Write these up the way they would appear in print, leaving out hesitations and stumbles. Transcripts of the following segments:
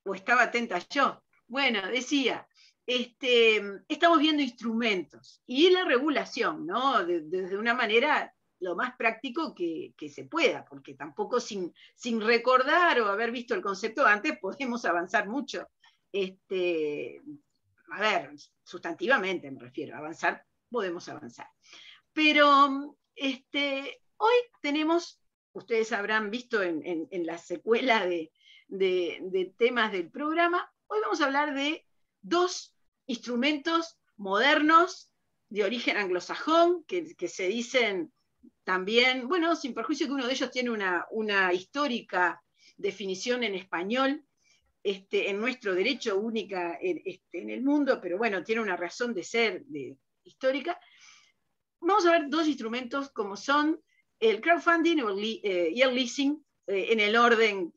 ¿O estaba atenta yo? Bueno, decía, estamos viendo instrumentos y la regulación, ¿no? Desde una manera lo más práctico que se pueda, porque tampoco sin recordar o haber visto el concepto antes podemos avanzar mucho. A ver, sustantivamente me refiero, avanzar, podemos avanzar. Pero hoy tenemos, ustedes habrán visto en la secuela de temas del programa, hoy vamos a hablar de dos instrumentos modernos de origen anglosajón, que se dicen también, bueno, sin perjuicio que uno de ellos tiene una histórica definición en español, en nuestro derecho única en el mundo, pero bueno, tiene una razón de ser histórica. Vamos a ver dos instrumentos como son el crowdfunding y el leasing, en el orden,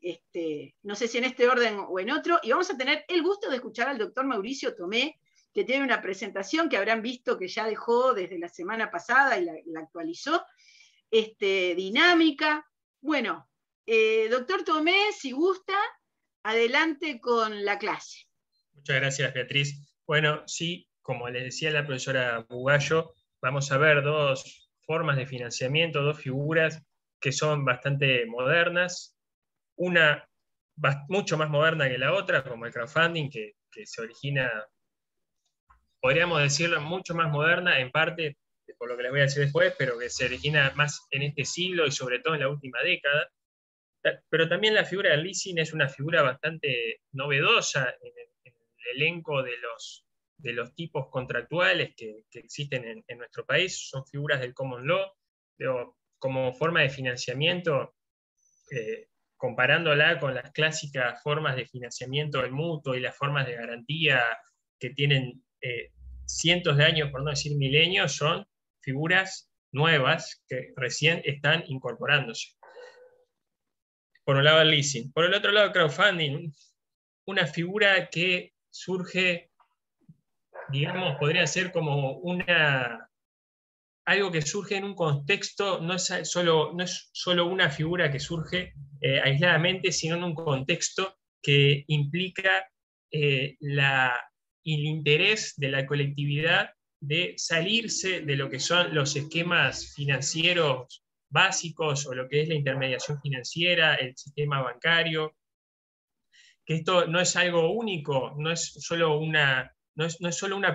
no sé si en este orden o en otro, y vamos a tener el gusto de escuchar al doctor Mauricio Tomé, que tiene una presentación que habrán visto que ya dejó desde la semana pasada y la actualizó, dinámica. Bueno, doctor Tomé, si gusta, adelante con la clase. Muchas gracias, Beatriz. Bueno, sí, como les decía la profesora Bugallo, vamos a ver dos formas de financiamiento, dos figuras que son bastante modernas. Una mucho más moderna que la otra, como el crowdfunding, que se origina, podríamos decirlo, mucho más moderna, en parte, por lo que les voy a decir después, pero que se origina más en este siglo y sobre todo en la última década. Pero también la figura del leasing es una figura bastante novedosa en el elenco de los tipos contractuales que existen en nuestro país. Son figuras del common law, pero como forma de financiamiento, comparándola con las clásicas formas de financiamiento del mutuo y las formas de garantía que tienen cientos de años, por no decir milenios, son figuras nuevas que recién están incorporándose. Por un lado el leasing. Por el otro lado, crowdfunding, una figura que surge, digamos, podría ser como algo que surge en un contexto, no es solo una figura que surge aisladamente, sino en un contexto que implica el interés de la colectividad de salirse de lo que son los esquemas financieros básicos o lo que es la intermediación financiera, el sistema bancario, que esto no es algo único, no es solo una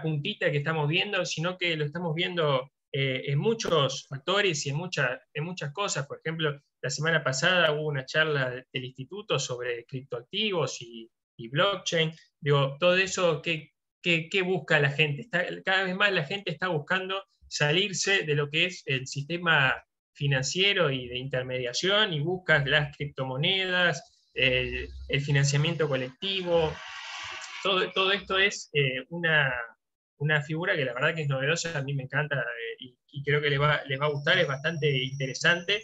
puntita que estamos viendo, sino que lo estamos viendo en muchos factores y en muchas cosas. Por ejemplo, la semana pasada hubo una charla del instituto sobre criptoactivos y blockchain. Digo, todo eso, ¿qué busca la gente? Cada vez más la gente está buscando salirse de lo que es el sistema financiero y de intermediación y busca las criptomonedas, el financiamiento colectivo. Todo esto es una figura que la verdad que es novedosa, a mí me encanta y creo que les va a gustar, es bastante interesante.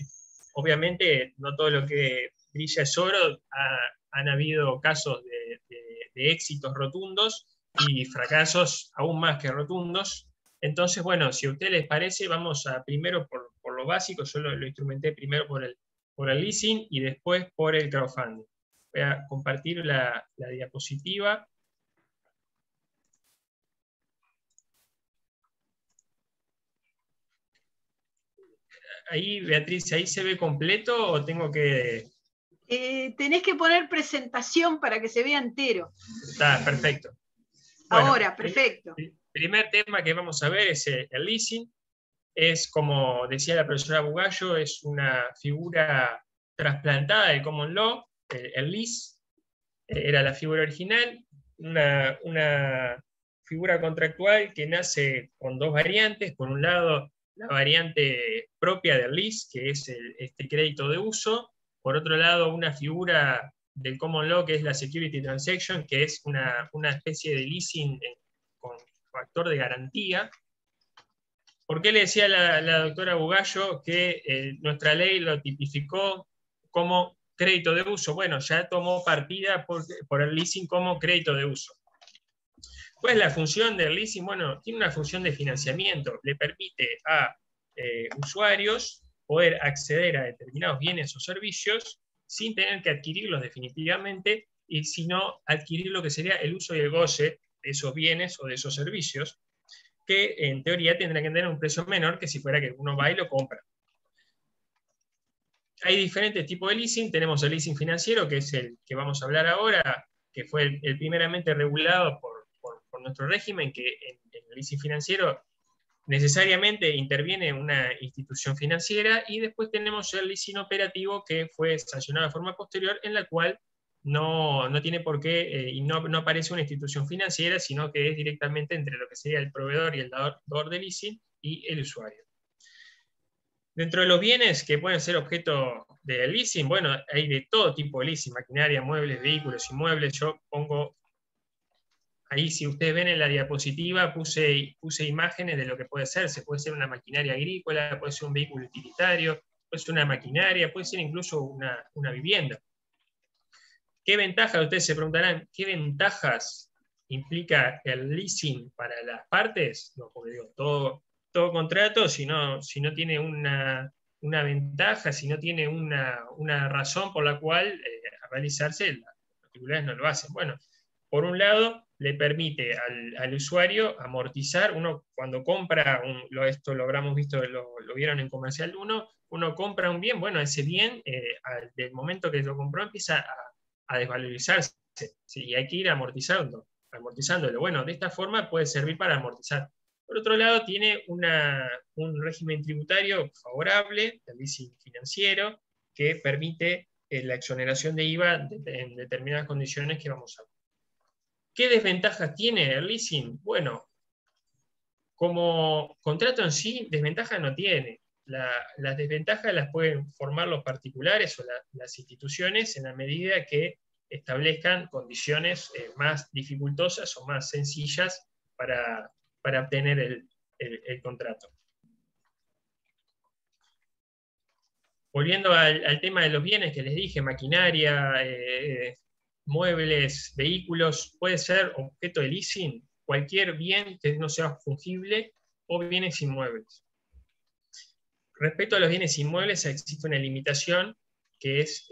Obviamente no todo lo que brilla es oro, han habido casos de éxitos rotundos y fracasos aún más que rotundos. Entonces, bueno, si a ustedes les parece, vamos a primero por lo básico. Yo lo instrumenté primero por el leasing y después por el crowdfunding. Voy a compartir la diapositiva. Ahí, Beatriz, ¿ahí se ve completo o tengo que...? Tenés que poner presentación para que se vea entero. Está, perfecto. Bueno, ahora, perfecto. El primer tema que vamos a ver es el leasing. Es, como decía la profesora Bugallo, es una figura trasplantada del common law. El lease era la figura original, una figura contractual que nace con dos variantes. Por un lado, la variante propia del lease, que es este crédito de uso. Por otro lado, una figura del common law, que es la security transaction, que es una especie de leasing con factor de garantía. ¿Por qué le decía la doctora Bugallo que nuestra ley lo tipificó como crédito de uso? Bueno, ya tomó partida por el leasing como crédito de uso. ¿Cuál es la función del leasing? Bueno, tiene una función de financiamiento. Le permite a usuarios poder acceder a determinados bienes o servicios sin tener que adquirirlos definitivamente y sino adquirir lo que sería el uso y el goce de esos bienes o de esos servicios, que en teoría tendrán que tener un precio menor que si fuera que uno va y lo compra. Hay diferentes tipos de leasing. Tenemos el leasing financiero, que es el que vamos a hablar ahora, que fue el primeramente regulado por nuestro régimen, que en el leasing financiero necesariamente interviene una institución financiera, y después tenemos el leasing operativo, que fue sancionado de forma posterior, en la cual no tiene por qué, y no aparece una institución financiera, sino que es directamente entre lo que sería el proveedor y el dador de leasing y el usuario. Dentro de los bienes que pueden ser objeto de leasing, bueno, hay de todo tipo de leasing: maquinaria, muebles, vehículos, inmuebles. Yo pongo ahí, si ustedes ven en la diapositiva, puse imágenes de lo que puede ser. Se puede ser una maquinaria agrícola, puede ser un vehículo utilitario, puede ser una maquinaria, puede ser incluso una vivienda. ¿Qué ventajas? Ustedes se preguntarán, ¿qué ventajas implica el leasing para las partes? No, porque digo, todo contrato, si no tiene una ventaja, si no tiene una razón por la cual realizarse, las particulares no lo hacen. Bueno, por un lado, le permite al usuario amortizar. Uno cuando compra, esto lo habremos visto, lo vieron en Comercial 1, uno compra un bien, bueno, ese bien, del momento que lo compró, empieza a desvalorizarse, ¿sí? Y hay que ir amortizándolo. Bueno, de esta forma puede servir para amortizar. Por otro lado, tiene un régimen tributario favorable, el leasing financiero, que permite la exoneración de IVA en determinadas condiciones que vamos a ver. ¿Qué desventajas tiene el leasing? Bueno, como contrato en sí, desventajas no tiene. Las desventajas las pueden formar los particulares o las instituciones en la medida que establezcan condiciones más dificultosas o más sencillas para obtener el contrato. Volviendo al tema de los bienes que les dije: maquinaria, muebles, vehículos, puede ser objeto de leasing cualquier bien que no sea fungible o bienes inmuebles. Respecto a los bienes inmuebles, existe una limitación, que es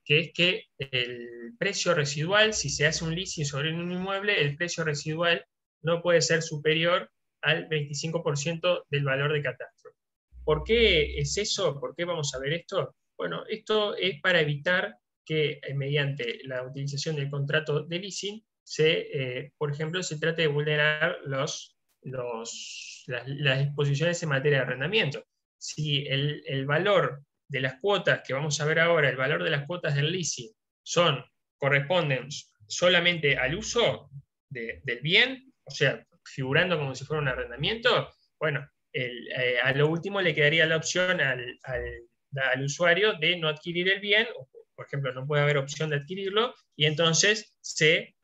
que el precio residual, si se hace un leasing sobre un inmueble, el precio residual no puede ser superior al 25% del valor de catastro. ¿Por qué es eso? ¿Por qué vamos a ver esto? Bueno, esto es para evitar que mediante la utilización del contrato de leasing, por ejemplo, se trate de vulnerar las disposiciones en materia de arrendamiento. Si el valor de las cuotas que vamos a ver ahora, el valor de las cuotas del leasing, corresponden solamente al uso del bien, o sea, figurando como si fuera un arrendamiento, bueno, a lo último le quedaría la opción al usuario de no adquirir el bien, o por ejemplo no puede haber opción de adquirirlo, y entonces se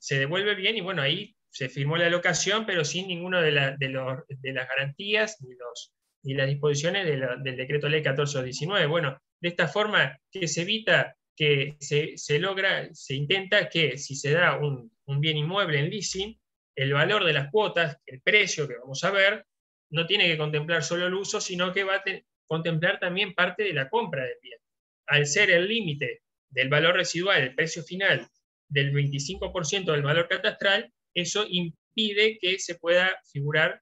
devuelve el bien, y bueno, ahí se firmó la locación, pero sin ninguna de las garantías ni las disposiciones del decreto ley 1419. Bueno, de esta forma, que se evita que se intenta que si se da un bien inmueble en leasing, el valor de las cuotas, el precio que vamos a ver, no tiene que contemplar solo el uso, sino que va a contemplar también parte de la compra del bien. Al ser el límite del valor residual, el precio final, del 25% del valor catastral, eso impide que se pueda figurar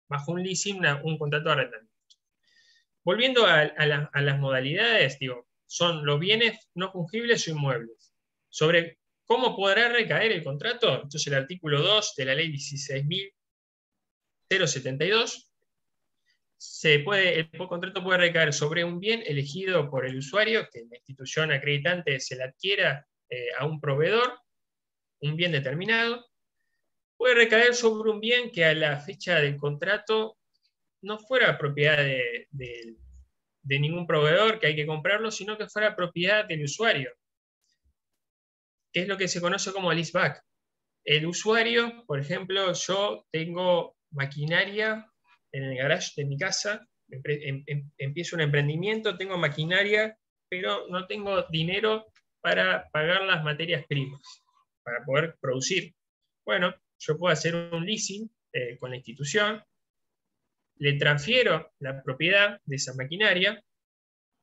bajo un leasing un contrato de arrendamiento. Volviendo a las modalidades, son los bienes no fungibles o inmuebles. Sobre ¿cómo podrá recaer el contrato? Entonces, el artículo 2 de la ley 16.072, el contrato puede recaer sobre un bien elegido por el usuario, que la institución acreditante se la adquiera a un proveedor, un bien determinado. Puede recaer sobre un bien que a la fecha del contrato no fuera propiedad de ningún proveedor, que hay que comprarlo, sino que fuera propiedad del usuario, que es lo que se conoce como leaseback. El usuario, por ejemplo, yo tengo maquinaria en el garage de mi casa, empiezo un emprendimiento, tengo maquinaria, pero no tengo dinero para pagar las materias primas, para poder producir. Bueno, yo puedo hacer un leasing con la institución, le transfiero la propiedad de esa maquinaria,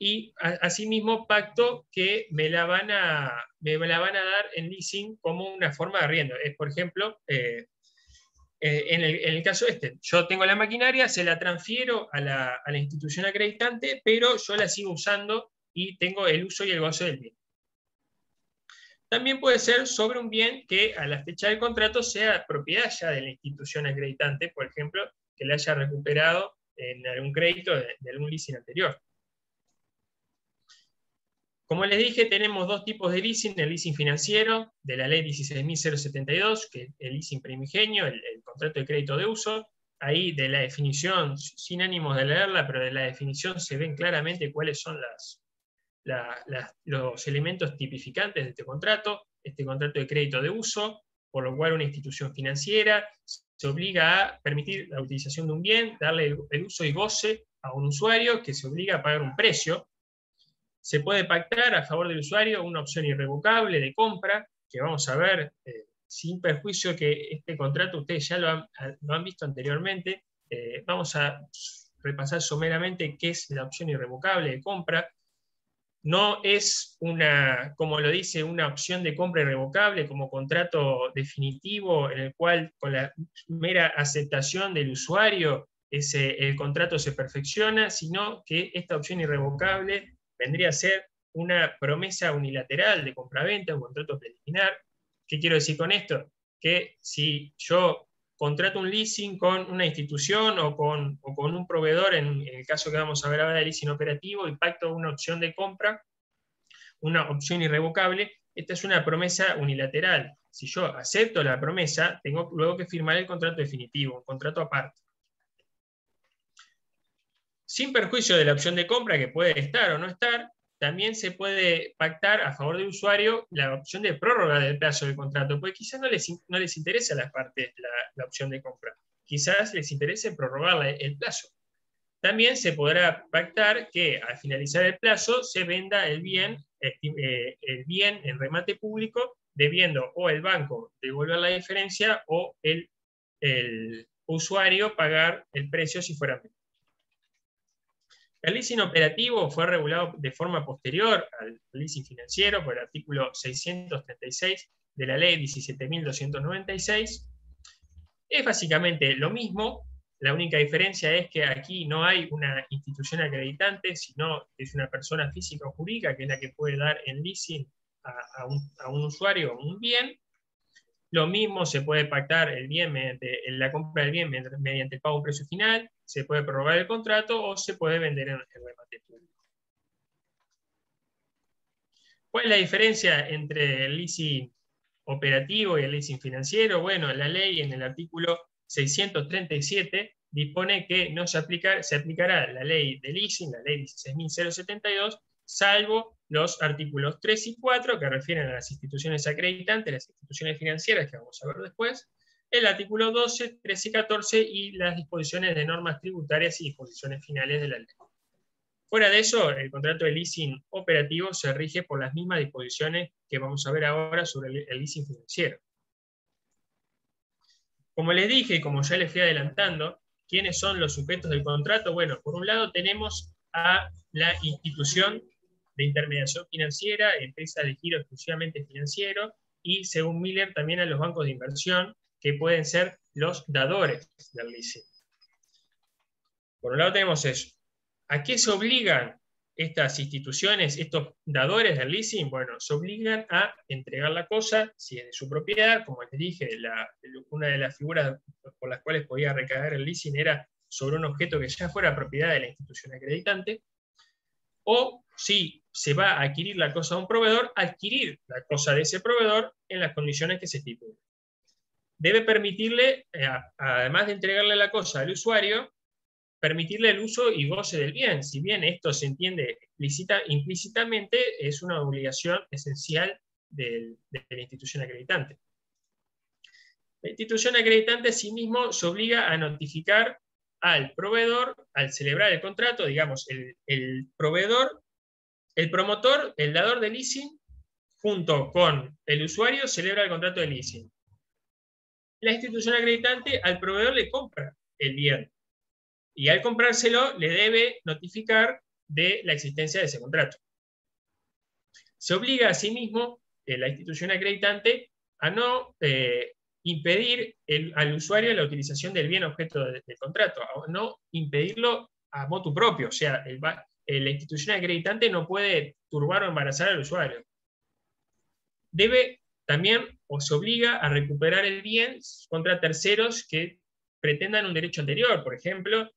y asimismo pacto que me la van a dar en leasing como una forma de arriendo. Por ejemplo, en el caso yo tengo la maquinaria, se la transfiero a la institución acreditante, pero yo la sigo usando y tengo el uso y el goce del bien. También puede ser sobre un bien que a la fecha del contrato sea propiedad ya de la institución acreditante, por ejemplo, que la haya recuperado en algún crédito de algún leasing anterior. Como les dije, tenemos dos tipos de leasing: el leasing financiero, de la ley 16.072, que es el leasing primigenio, el contrato de crédito de uso. Ahí de la definición, sin ánimos de leerla, pero de la definición se ven claramente cuáles son los elementos tipificantes de este contrato de crédito de uso, por lo cual una institución financiera se obliga a permitir la utilización de un bien, darle el uso y goce a un usuario que se obliga a pagar un precio. Se puede pactar a favor del usuario una opción irrevocable de compra, que vamos a ver, sin perjuicio que este contrato ustedes ya lo han visto anteriormente. Vamos a repasar someramente qué es la opción irrevocable de compra. No es como lo dice, una opción de compra irrevocable como contrato definitivo en el cual con la mera aceptación del usuario el contrato se perfecciona, sino que esta opción irrevocable vendría a ser una promesa unilateral de compraventa, un contrato preliminar. ¿Qué quiero decir con esto? Que si yo contrato un leasing con una institución o con un proveedor, en el caso que vamos a ver ahora de leasing operativo, y pacto una opción de compra, una opción irrevocable, esta es una promesa unilateral. Si yo acepto la promesa, tengo luego que firmar el contrato definitivo, un contrato aparte. Sin perjuicio de la opción de compra, que puede estar o no estar, también se puede pactar a favor del usuario la opción de prórroga del plazo del contrato, porque quizás no les interesa a las partes la opción de compra. Quizás les interese prorrogar el plazo. También se podrá pactar que al finalizar el plazo se venda el bien en remate público, debiendo o el banco devolver la diferencia o el usuario pagar el precio si fuera menos. El leasing operativo fue regulado de forma posterior al leasing financiero por el artículo 636 de la ley 17.296. Es básicamente lo mismo. La única diferencia es que aquí no hay una institución acreditante, sino que es una persona física o jurídica que es la que puede dar en leasing a un usuario un bien. Lo mismo se puede pactar el bien la compra del bien mediante el pago de un precio final, se puede prorrogar el contrato o se puede vender en remate público. ¿Cuál es la diferencia entre el leasing operativo y el leasing financiero? Bueno, la ley en el artículo 637 dispone que no se aplicará la ley de leasing, la ley 16.072, salvo los artículos 3 y 4, que refieren a las instituciones acreditantes, las instituciones financieras, que vamos a ver después, el artículo 12, 13 y 14, y las disposiciones de normas tributarias y disposiciones finales de la ley. Fuera de eso, el contrato de leasing operativo se rige por las mismas disposiciones que vamos a ver ahora sobre el leasing financiero. Como les dije y como ya les fui adelantando, ¿quiénes son los sujetos del contrato? Bueno, por un lado tenemos a la institución de intermediación financiera, empresa de giro exclusivamente financiero, y según Miller también a los bancos de inversión, que pueden ser los dadores del leasing. Por un lado tenemos eso. ¿A qué se obligan estas instituciones, estos dadores del leasing? Bueno, se obligan a entregar la cosa, si es de su propiedad. Como les dije, una de las figuras por las cuales podía recaer el leasing era sobre un objeto que ya fuera propiedad de la institución acreditante, o si se va a adquirir la cosa de un proveedor, adquirir la cosa de ese proveedor en las condiciones que se estipulen. Debe permitirle, además de entregarle la cosa al usuario, permitirle el uso y goce del bien. Si bien esto se entiende implícitamente, es una obligación esencial de la institución acreditante. La institución acreditante asimismo se obliga a notificar al proveedor, al celebrar el contrato, digamos, el proveedor, el promotor, el dador de leasing, junto con el usuario, celebra el contrato de leasing. La institución acreditante al proveedor le compra el bien, y al comprárselo le debe notificar de la existencia de ese contrato. Se obliga asimismo la institución acreditante a no impedir al usuario la utilización del bien objeto del contrato, a no impedirlo a motu propio, o sea, la institución acreditante no puede turbar o embarazar al usuario. Debe también, o se obliga a recuperar el bien contra terceros que pretendan un derecho anterior. Por ejemplo,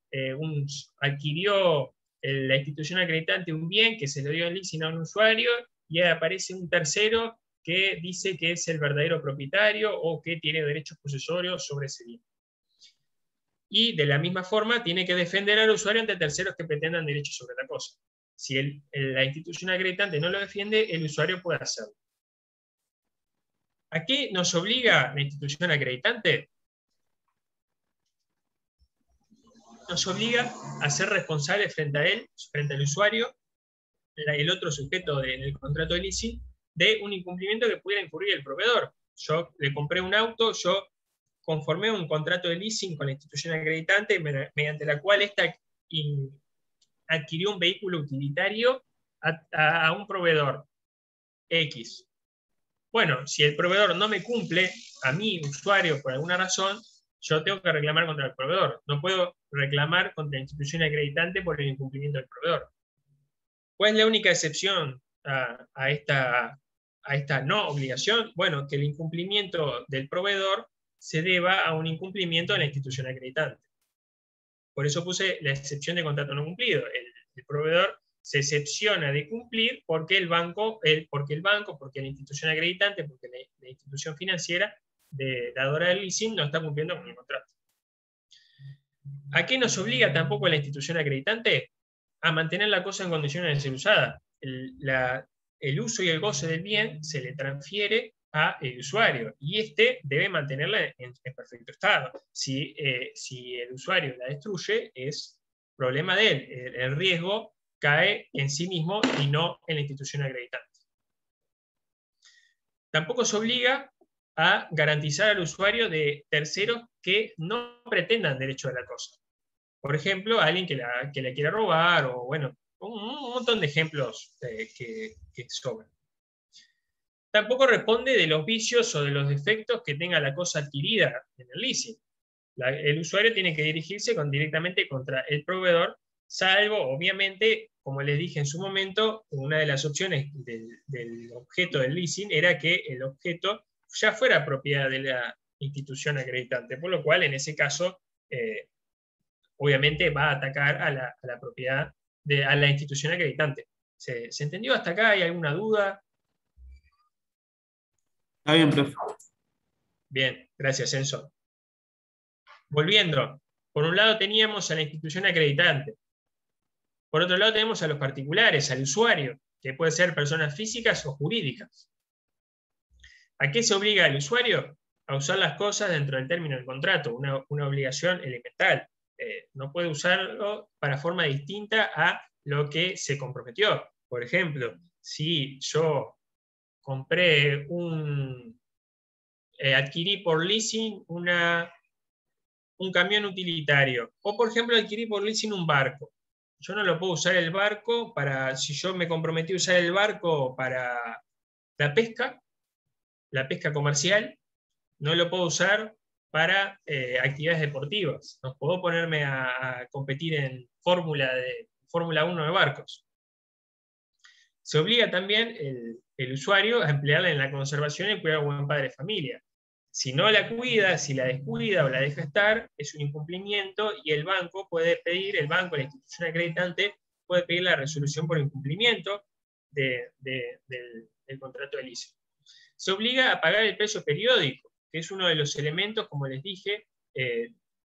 adquirió la institución acreditante un bien que se le dio en leasing a un usuario y aparece un tercero que dice que es el verdadero propietario o que tiene derechos posesorios sobre ese bien. Y de la misma forma tiene que defender al usuario ante terceros que pretendan derechos sobre la cosa. Si la institución acreditante no lo defiende, el usuario puede hacerlo. ¿A qué nos obliga la institución acreditante? Nos obliga a ser responsables frente a él, frente al usuario, el otro sujeto del contrato de leasing, de un incumplimiento que pudiera incurrir el proveedor. Yo le compré un auto, yo conformé un contrato de leasing con la institución acreditante mediante la cual ésta adquirió un vehículo utilitario a un proveedor X. Bueno, si el proveedor no me cumple, a mi usuario por alguna razón, yo tengo que reclamar contra el proveedor. No puedo reclamar contra la institución acreditante por el incumplimiento del proveedor. ¿Cuál es la única excepción a esta no obligación? Bueno, que el incumplimiento del proveedor se deba a un incumplimiento de la institución acreditante. Por eso puse la excepción de contrato no cumplido. El proveedor se excepciona de cumplir porque el banco, porque la institución acreditante, porque la institución financiera dadora del leasing no está cumpliendo con el contrato. ¿A qué nos obliga tampoco la institución acreditante? A mantener la cosa en condiciones de ser usada. El uso y el goce del bien se le transfiere al usuario y éste debe mantenerla en perfecto estado. Si el usuario la destruye, es problema de él. El riesgo cae en sí mismo y no en la institución acreditante. Tampoco se obliga a garantizar al usuario de terceros que no pretendan derecho de la cosa. Por ejemplo, a alguien que la quiera robar, o bueno, un montón de ejemplos que sobran. Tampoco responde de los vicios o de los defectos que tenga la cosa adquirida en el leasing. El usuario tiene que dirigirse directamente contra el proveedor, salvo, obviamente, como les dije en su momento, una de las opciones del objeto del leasing era que el objeto ya fuera propiedad de la institución acreditante, por lo cual, en ese caso, obviamente va a atacar a la propiedad, a la institución acreditante. ¿Se entendió hasta acá? ¿Hay alguna duda? Está bien, profe. Bien, gracias, Enzo. Volviendo, por un lado teníamos a la institución acreditante. Por otro lado tenemos a los particulares, al usuario, que puede ser personas físicas o jurídicas. ¿A qué se obliga al usuario? A usar las cosas dentro del término del contrato, una obligación elemental. No puede usarlo para forma distinta a lo que se comprometió. Por ejemplo, si yo compré adquirí por leasing un camión utilitario, o por ejemplo adquirí por leasing un barco. Yo no lo puedo usar el barco si yo me comprometí a usar el barco para la pesca comercial, no lo puedo usar para actividades deportivas. No puedo ponerme a competir en Fórmula 1 de barcos. Se obliga también el usuario a emplearla en la conservación y el cuidado de buen padre de familia. Si no la cuida, si la descuida o la deja estar, es un incumplimiento y el banco, la institución acreditante, puede pedir la resolución por incumplimiento del contrato de leasing. Se obliga a pagar el precio periódico, que es uno de los elementos, como les dije,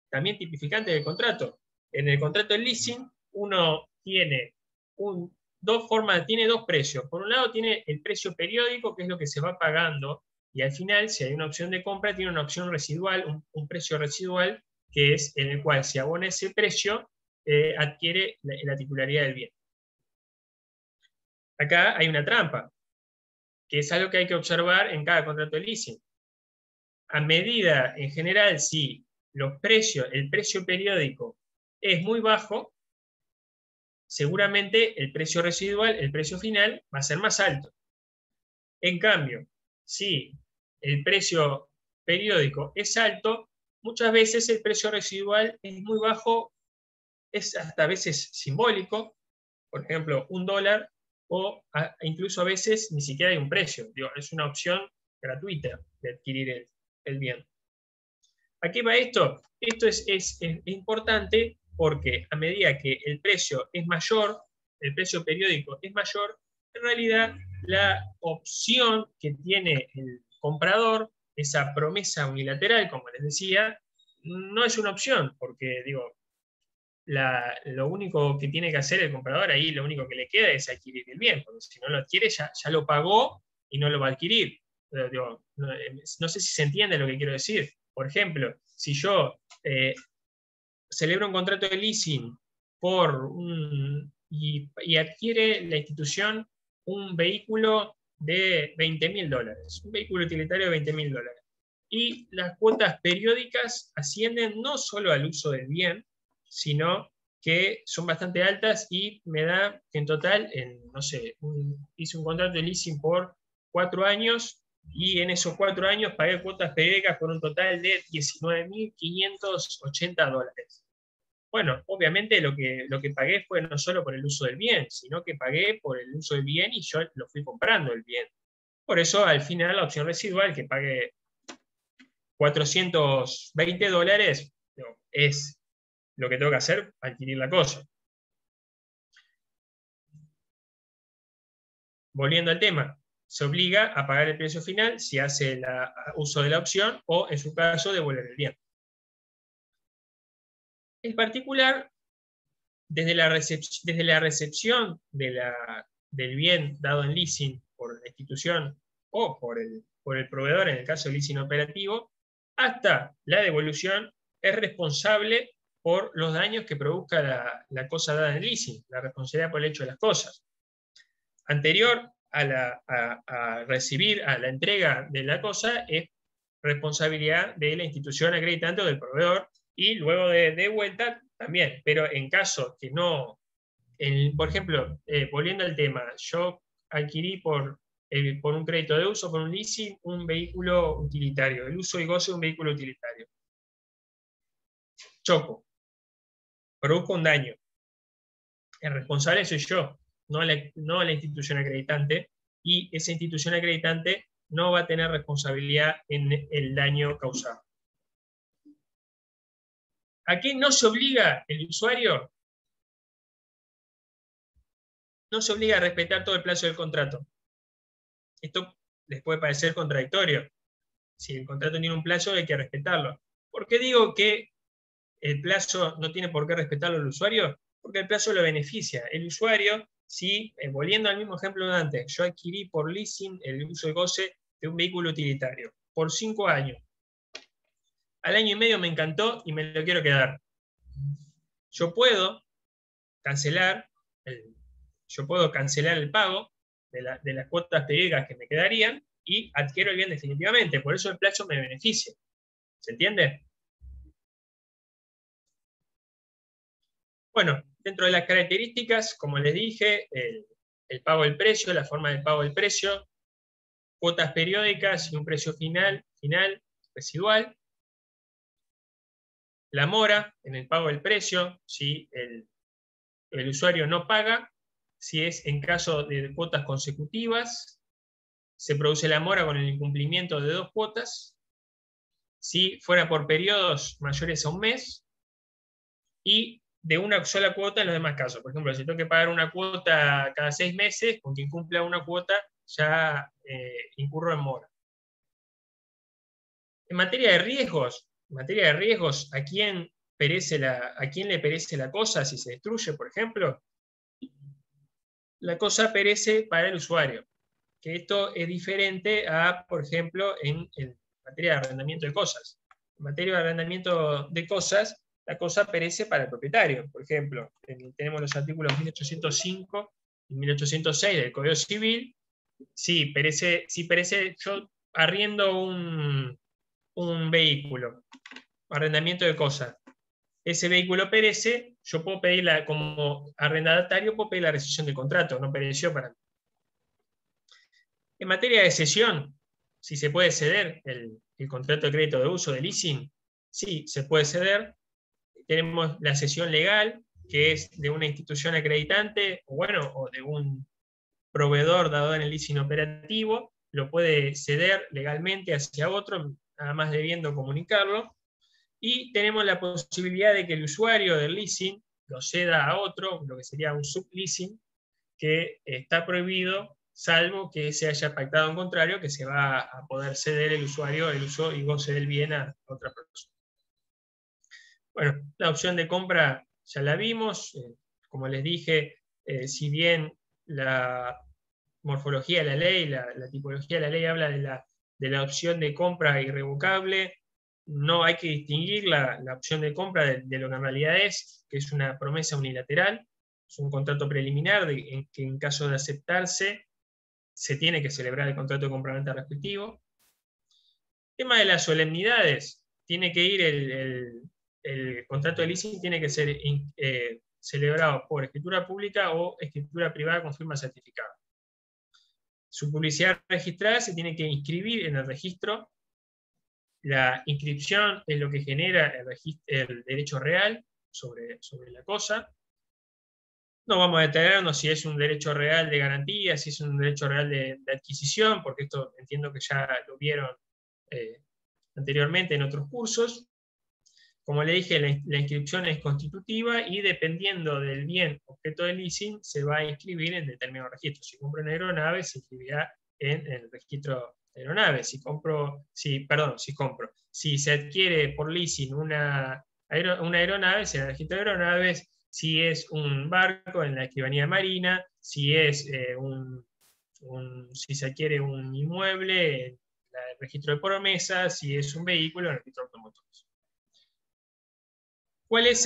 también tipificantes del contrato. En el contrato de leasing, uno tiene tiene dos precios. Por un lado tiene el precio periódico, que es lo que se va pagando, y al final, si hay una opción de compra, tiene una opción residual, un precio residual, que es en el cual, si abona ese precio, adquiere la titularidad del bien. Acá hay una trampa, que es algo que hay que observar en cada contrato de leasing. A medida, en general, si el precio periódico es muy bajo, seguramente el precio residual, el precio final, va a ser más alto. En cambio, si el precio periódico es alto, muchas veces el precio residual es muy bajo, es hasta a veces simbólico, por ejemplo, $1, o incluso a veces ni siquiera hay un precio. Digo, es una opción gratuita de adquirir el bien. ¿A qué va esto? Esto es importante porque a medida que el precio es mayor, el precio periódico es mayor, en realidad la opción que tiene el comprador, esa promesa unilateral, como les decía, no es una opción, porque digo, lo único que tiene que hacer el comprador ahí, lo único que le queda es adquirir el bien, porque si no lo adquiere ya lo pagó y no lo va a adquirir. Pero, digo, no sé si se entiende lo que quiero decir. Por ejemplo, si yo celebro un contrato de leasing y adquiere la institución un vehículo de $20.000, un vehículo utilitario de $20.000, y las cuotas periódicas ascienden no solo al uso del bien, sino que son bastante altas y me da en total, no sé, hice un contrato de leasing por 4 años y en esos 4 años pagué cuotas periódicas por un total de $19.580. Bueno, obviamente lo que pagué fue no solo por el uso del bien, sino que pagué por el uso del bien y yo lo fui comprando el bien. Por eso, al final, la opción residual, que pague $420, es lo que tengo que hacer, adquirir la cosa. Volviendo al tema, se obliga a pagar el precio final si hace el uso de la opción o, en su caso, devolver el bien. En particular, desde la recepción del bien dado en leasing por la institución o por el proveedor, en el caso del leasing operativo, hasta la devolución, es responsable por los daños que produzca la cosa dada en leasing, la responsabilidad por el hecho de las cosas. Anterior a recibir, a la entrega de la cosa, es responsabilidad de la institución acreditante o del proveedor, y luego de vuelta también. Pero en caso que no, por ejemplo, volviendo al tema, yo adquirí por un crédito de uso, por un leasing, un vehículo utilitario, el uso y goce de un vehículo utilitario. Choco, produzco un daño. El responsable soy yo, no la institución acreditante, y esa institución acreditante no va a tener responsabilidad en el daño causado. ¿A qué no se obliga el usuario? No se obliga a respetar todo el plazo del contrato. Esto les puede parecer contradictorio. Si el contrato tiene un plazo, hay que respetarlo. ¿Por qué digo que el plazo no tiene por qué respetarlo el usuario? Porque el plazo lo beneficia. El usuario, si, volviendo al mismo ejemplo de antes, yo adquirí por leasing el uso y goce de un vehículo utilitario por 5 años. Al año y medio me encantó y me lo quiero quedar. Yo puedo cancelar el pago de las cuotas periódicas que me quedarían y adquiero el bien definitivamente. Por eso el plazo me beneficia. ¿Se entiende? Bueno, dentro de las características, como les dije, el pago del precio, la forma del pago del precio, cuotas periódicas y un precio final residual. La mora en el pago del precio, si el usuario no paga, si es en caso de cuotas consecutivas, se produce la mora con el incumplimiento de 2 cuotas, si fuera por periodos mayores a un mes, y de una sola cuota en los demás casos. Por ejemplo, si tengo que pagar una cuota cada 6 meses, con que incumpla una cuota, ya incurro en mora. En materia de riesgos, ¿a quién le perece la cosa si se destruye, por ejemplo? La cosa perece para el usuario, que esto es diferente a, por ejemplo, en materia de arrendamiento de cosas. En materia de arrendamiento de cosas, la cosa perece para el propietario. Por ejemplo, tenemos los artículos 1805 y 1806 del Código Civil. Si perece, yo arriendo un vehículo, arrendamiento de cosas, ese vehículo perece, yo puedo pedirla como arrendatario, puedo pedir la rescisión del contrato, no pereció para mí. En materia de cesión, si se puede ceder el contrato de crédito de uso de leasing, sí, se puede ceder. Tenemos la cesión legal, que es de una institución acreditante, o de un proveedor dado en el leasing operativo, lo puede ceder legalmente hacia otro, nada más debiendo comunicarlo. Y tenemos la posibilidad de que el usuario del leasing lo ceda a otro, lo que sería un subleasing, que está prohibido, salvo que se haya pactado en contrario, que se va a poder ceder el usuario el uso y goce del bien a otra persona. Bueno, la opción de compra ya la vimos. Como les dije, si bien la morfología de la ley, la tipología de la ley habla de la opción de compra irrevocable, no hay que distinguir la opción de compra de lo que en realidad es, que es una promesa unilateral, es un contrato preliminar que en caso de aceptarse se tiene que celebrar el contrato de compraventa respectivo. El tema de las solemnidades, tiene que ir el contrato de leasing tiene que ser celebrado por escritura pública o escritura privada con firma certificada. Su publicidad registrada se tiene que inscribir en el registro. La inscripción es lo que genera el derecho real sobre la cosa. No vamos a detenernos si es un derecho real de garantía, si es un derecho real de adquisición, porque esto entiendo que ya lo vieron anteriormente en otros cursos. Como le dije, la inscripción es constitutiva y dependiendo del bien objeto de leasing se va a inscribir en determinado registro. Si compro una aeronave, se inscribirá en el registro de aeronaves. Si se adquiere por leasing una aeronave, será el registro de aeronaves. Si es un barco, en la escribanía marina. Si se adquiere un inmueble, en el registro de promesas. Si es un vehículo, en el registro de automotores. ¿Cuál es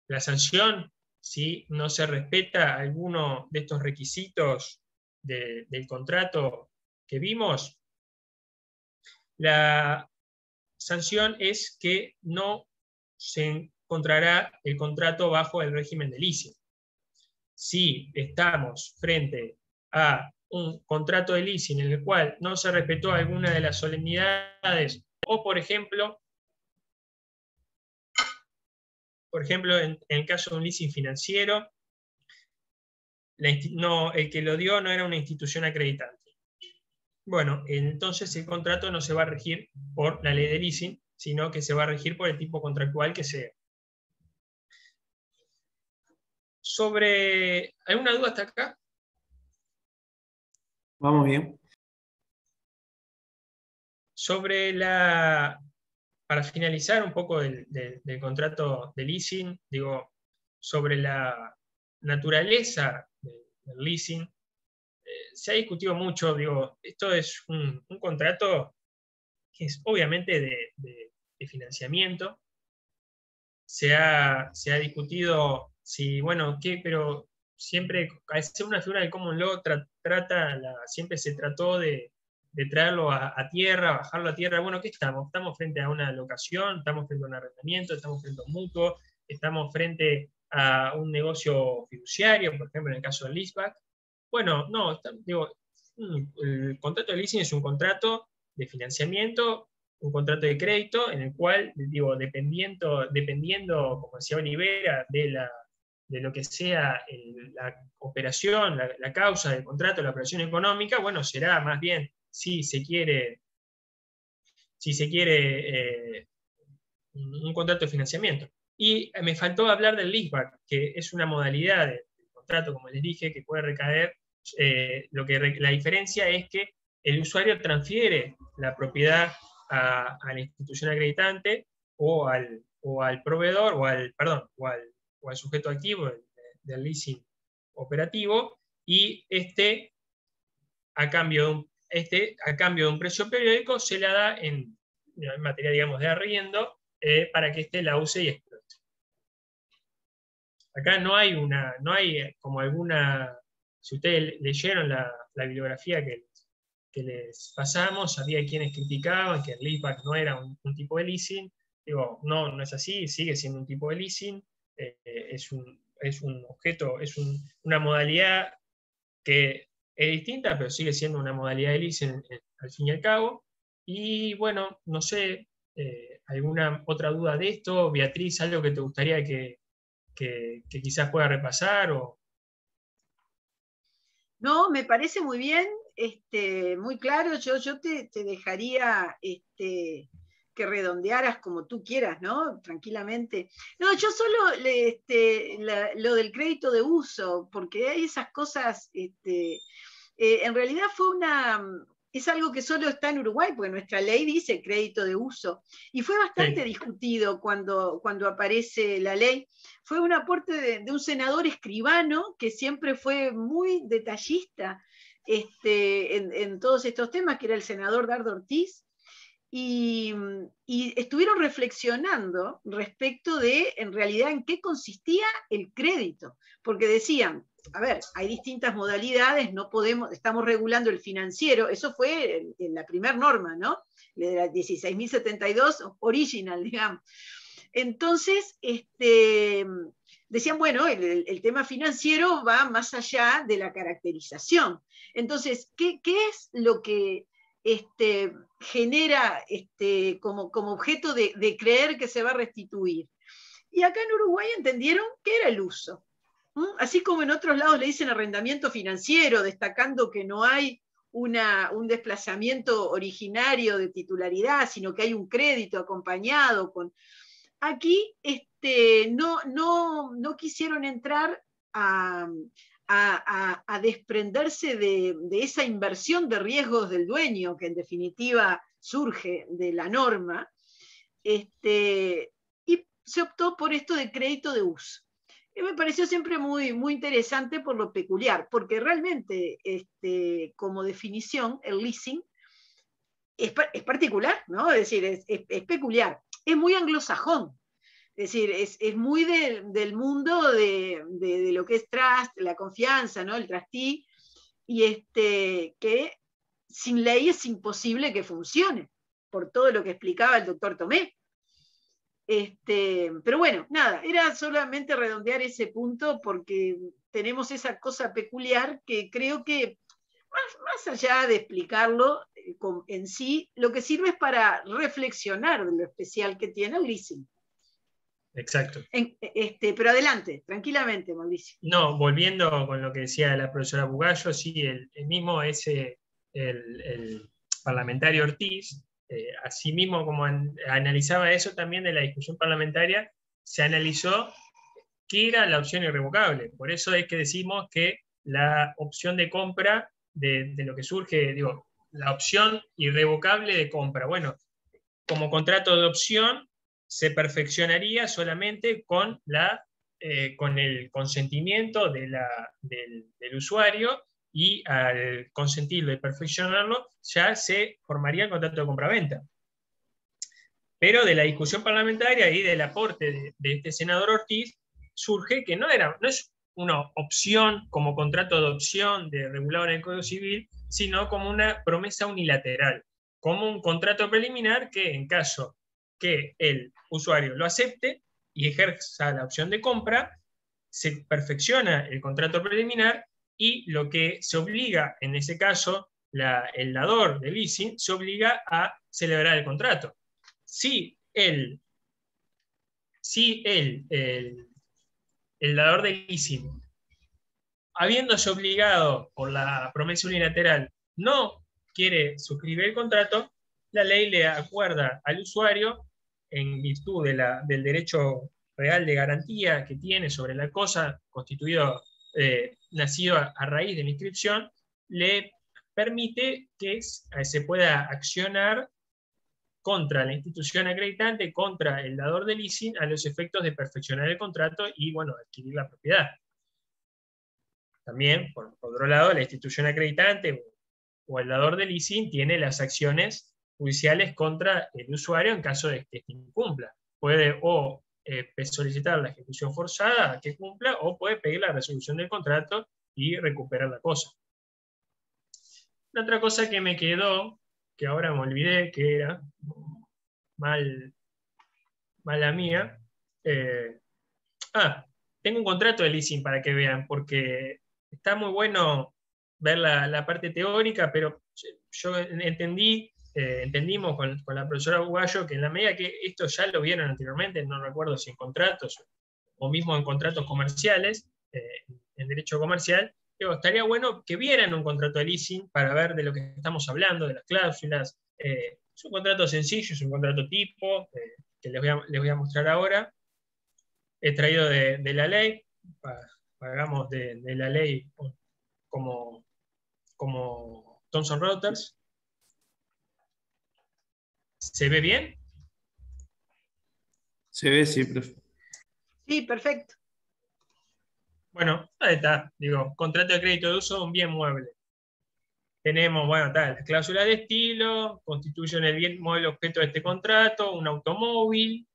la sanción si no se respeta alguno de estos requisitos del contrato que vimos? La sanción es que no se encontrará el contrato bajo el régimen de leasing. Si estamos frente a un contrato de leasing en el cual no se respetó alguna de las solemnidades, o por ejemplo, en el caso de un leasing financiero, el que lo dio no era una institución acreditante. Bueno, entonces el contrato no se va a regir por la ley de leasing, sino que se va a regir por el tipo contractual que sea. ¿Alguna duda hasta acá? Vamos bien. Para finalizar un poco del contrato de leasing, sobre la naturaleza del leasing, se ha discutido mucho. Esto es un contrato que es obviamente de financiamiento. Se ha discutido si, pero siempre, al ser una figura del common law, siempre se trató de traerlo a tierra, bajarlo a tierra. Bueno, ¿qué estamos? ¿Estamos frente a una locación? ¿Estamos frente a un arrendamiento? ¿Estamos frente a un mutuo? ¿Estamos frente a un negocio fiduciario, por ejemplo, en el caso del leaseback? Bueno, no, el contrato de leasing es un contrato de financiamiento, un contrato de crédito, en el cual, dependiendo, como decía Olivera, de lo que sea la operación, la causa del contrato, la operación económica, bueno, será más bien si se quiere un contrato de financiamiento. Y me faltó hablar del leaseback, que es una modalidad del contrato, como les dije, que puede recaer. La diferencia es que el usuario transfiere la propiedad a la institución acreditante o al proveedor o al sujeto activo del leasing operativo, y a cambio de un precio periódico se la da en materia, de arriendo, para que la use y explote. Acá no hay como alguna, si ustedes leyeron la bibliografía que les pasamos, había quienes criticaban que el leaseback no era un tipo de leasing. Digo, no es así, sigue siendo un tipo de leasing, es un objeto, una modalidad que es distinta, pero sigue siendo una modalidad de leasing al fin y al cabo. Y bueno, no sé, ¿alguna otra duda de esto? Beatriz, ¿algo que te gustaría que quizás pueda repasar? No, me parece muy bien, muy claro. Yo te dejaría que redondearas como tú quieras, ¿no? Tranquilamente. No, yo solo lo del crédito de uso, porque hay esas cosas, en realidad es algo que solo está en Uruguay, porque nuestra ley dice crédito de uso. Y fue bastante Sí. discutido cuando aparece la ley. Fue un aporte de un senador escribano que siempre fue muy detallista en todos estos temas, que era el senador Dardo Ortiz. Y estuvieron reflexionando respecto de, en realidad, en qué consistía el crédito, porque decían, a ver, hay distintas modalidades, no podemos, estamos regulando el financiero, eso fue en la primera norma, ¿no? De la 16.072 original, digamos. Entonces, decían, bueno, el tema financiero va más allá de la caracterización. Entonces, ¿qué es lo que genera como objeto de creer que se va a restituir? Y acá en Uruguay entendieron que era el uso. Así como en otros lados le dicen arrendamiento financiero, destacando que no hay un desplazamiento originario de titularidad, sino que hay un crédito acompañado con... Aquí no quisieron entrar a desprenderse de esa inversión de riesgos del dueño, que en definitiva surge de la norma, y se optó por esto de crédito de uso. Y me pareció siempre muy, muy interesante por lo peculiar, porque realmente, como definición, el leasing es particular, ¿no? Es decir, es peculiar, es muy anglosajón. Es decir, es muy del mundo de lo que es trust, la confianza, ¿no? El trustee, y que sin ley es imposible que funcione, por todo lo que explicaba el doctor Tomé. Pero bueno, nada, era solamente redondear ese punto porque tenemos esa cosa peculiar que creo que, más allá de explicarlo en sí, lo que sirve es para reflexionar de lo especial que tiene el leasing. Exacto. Pero adelante, tranquilamente, Mauricio. No, volviendo con lo que decía la profesora Bugallo, sí, el mismo el parlamentario Ortiz, así mismo como analizaba eso también de la discusión parlamentaria, se analizó qué era la opción irrevocable. Por eso es que decimos que la opción de compra de lo que surge, digo, la opción irrevocable de compra. Bueno, como contrato de opción se perfeccionaría solamente con el consentimiento del usuario, y al consentirlo y perfeccionarlo ya se formaría el contrato de compraventa. Pero de la discusión parlamentaria y del aporte de este senador Ortiz surge que no es una opción como contrato de opción de regulado en el Código Civil, sino como una promesa unilateral, como un contrato preliminar que, en caso que el usuario lo acepte y ejerza la opción de compra, se perfecciona el contrato preliminar, y lo que se obliga, en ese caso, el dador de leasing se obliga a celebrar el contrato. Si el dador de leasing, habiéndose obligado por la promesa unilateral, no quiere suscribir el contrato, la ley le acuerda al usuario, en virtud del derecho real de garantía que tiene sobre la cosa, constituido, nacido a raíz de la inscripción, le permite que se pueda accionar contra la institución acreditante, contra el dador de leasing, a los efectos de perfeccionar el contrato y, bueno, adquirir la propiedad. También, por otro lado, la institución acreditante o el dador de leasing tiene las acciones judiciales contra el usuario en caso de que incumpla. Puede o solicitar la ejecución forzada a que cumpla, o puede pedir la resolución del contrato y recuperar la cosa. Una otra cosa que me quedó, que ahora me olvidé que era, mala mía. eh, Tengo un contrato de leasing para que vean, porque está muy bueno ver la parte teórica, pero yo entendimos con la profesora Uguayo que en la medida que esto ya lo vieron anteriormente, no recuerdo si en contratos o mismo en contratos comerciales, en derecho comercial, digo, estaría bueno que vieran un contrato de leasing para ver de lo que estamos hablando, de las cláusulas. Es un contrato sencillo, es un contrato tipo, que les voy a mostrar ahora. He traído de la ley, pagamos de la ley como Thomson Reuters. ¿Se ve bien? Se ve, sí, profe. Sí, perfecto. Bueno, ahí está. Digo, contrato de crédito de uso de un bien mueble. Tenemos, bueno, las cláusulas de estilo, constituyen el bien mueble objeto de este contrato, un automóvil,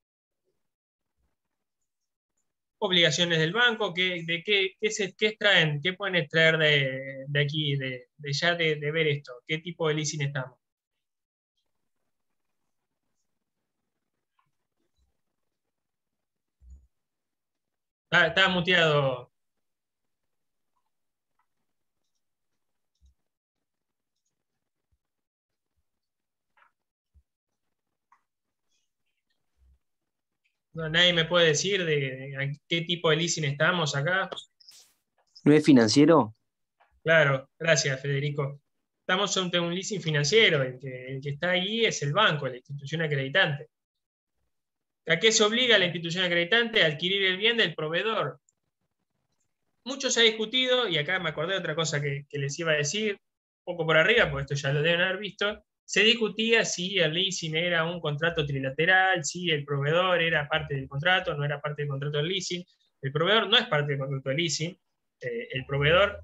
obligaciones del banco, qué extraen, qué pueden extraer de aquí, de ver esto, qué tipo de leasing estamos. Está muteado. No, nadie me puede decir de qué tipo de leasing estamos acá. ¿No es financiero? Claro, gracias, Federico. Estamos ante un leasing financiero. El que está ahí es el banco, la institución acreditante. ¿A qué se obliga la institución acreditante? A adquirir el bien del proveedor. Mucho se ha discutido, y acá me acordé de otra cosa que les iba a decir, un poco por arriba, porque esto ya lo deben haber visto. Se discutía si el leasing era un contrato trilateral, si el proveedor era parte del contrato, no era parte del contrato del leasing. El proveedor no es parte del contrato del leasing. El proveedor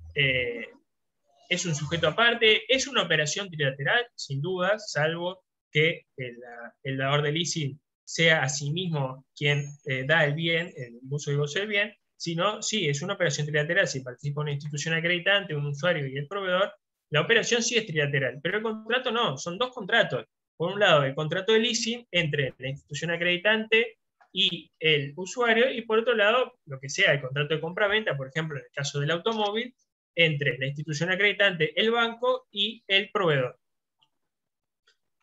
es un sujeto aparte, es una operación trilateral, sin dudas, salvo que el dador de leasing sea a sí mismo quien da el bien, el uso y goce del bien, sino, sí, es una operación trilateral, si participa una institución acreditante, un usuario y el proveedor, la operación sí es trilateral, pero el contrato no, son dos contratos. Por un lado, el contrato de leasing entre la institución acreditante y el usuario, y por otro lado, lo que sea el contrato de compra-venta, por ejemplo, en el caso del automóvil, entre la institución acreditante, el banco y el proveedor.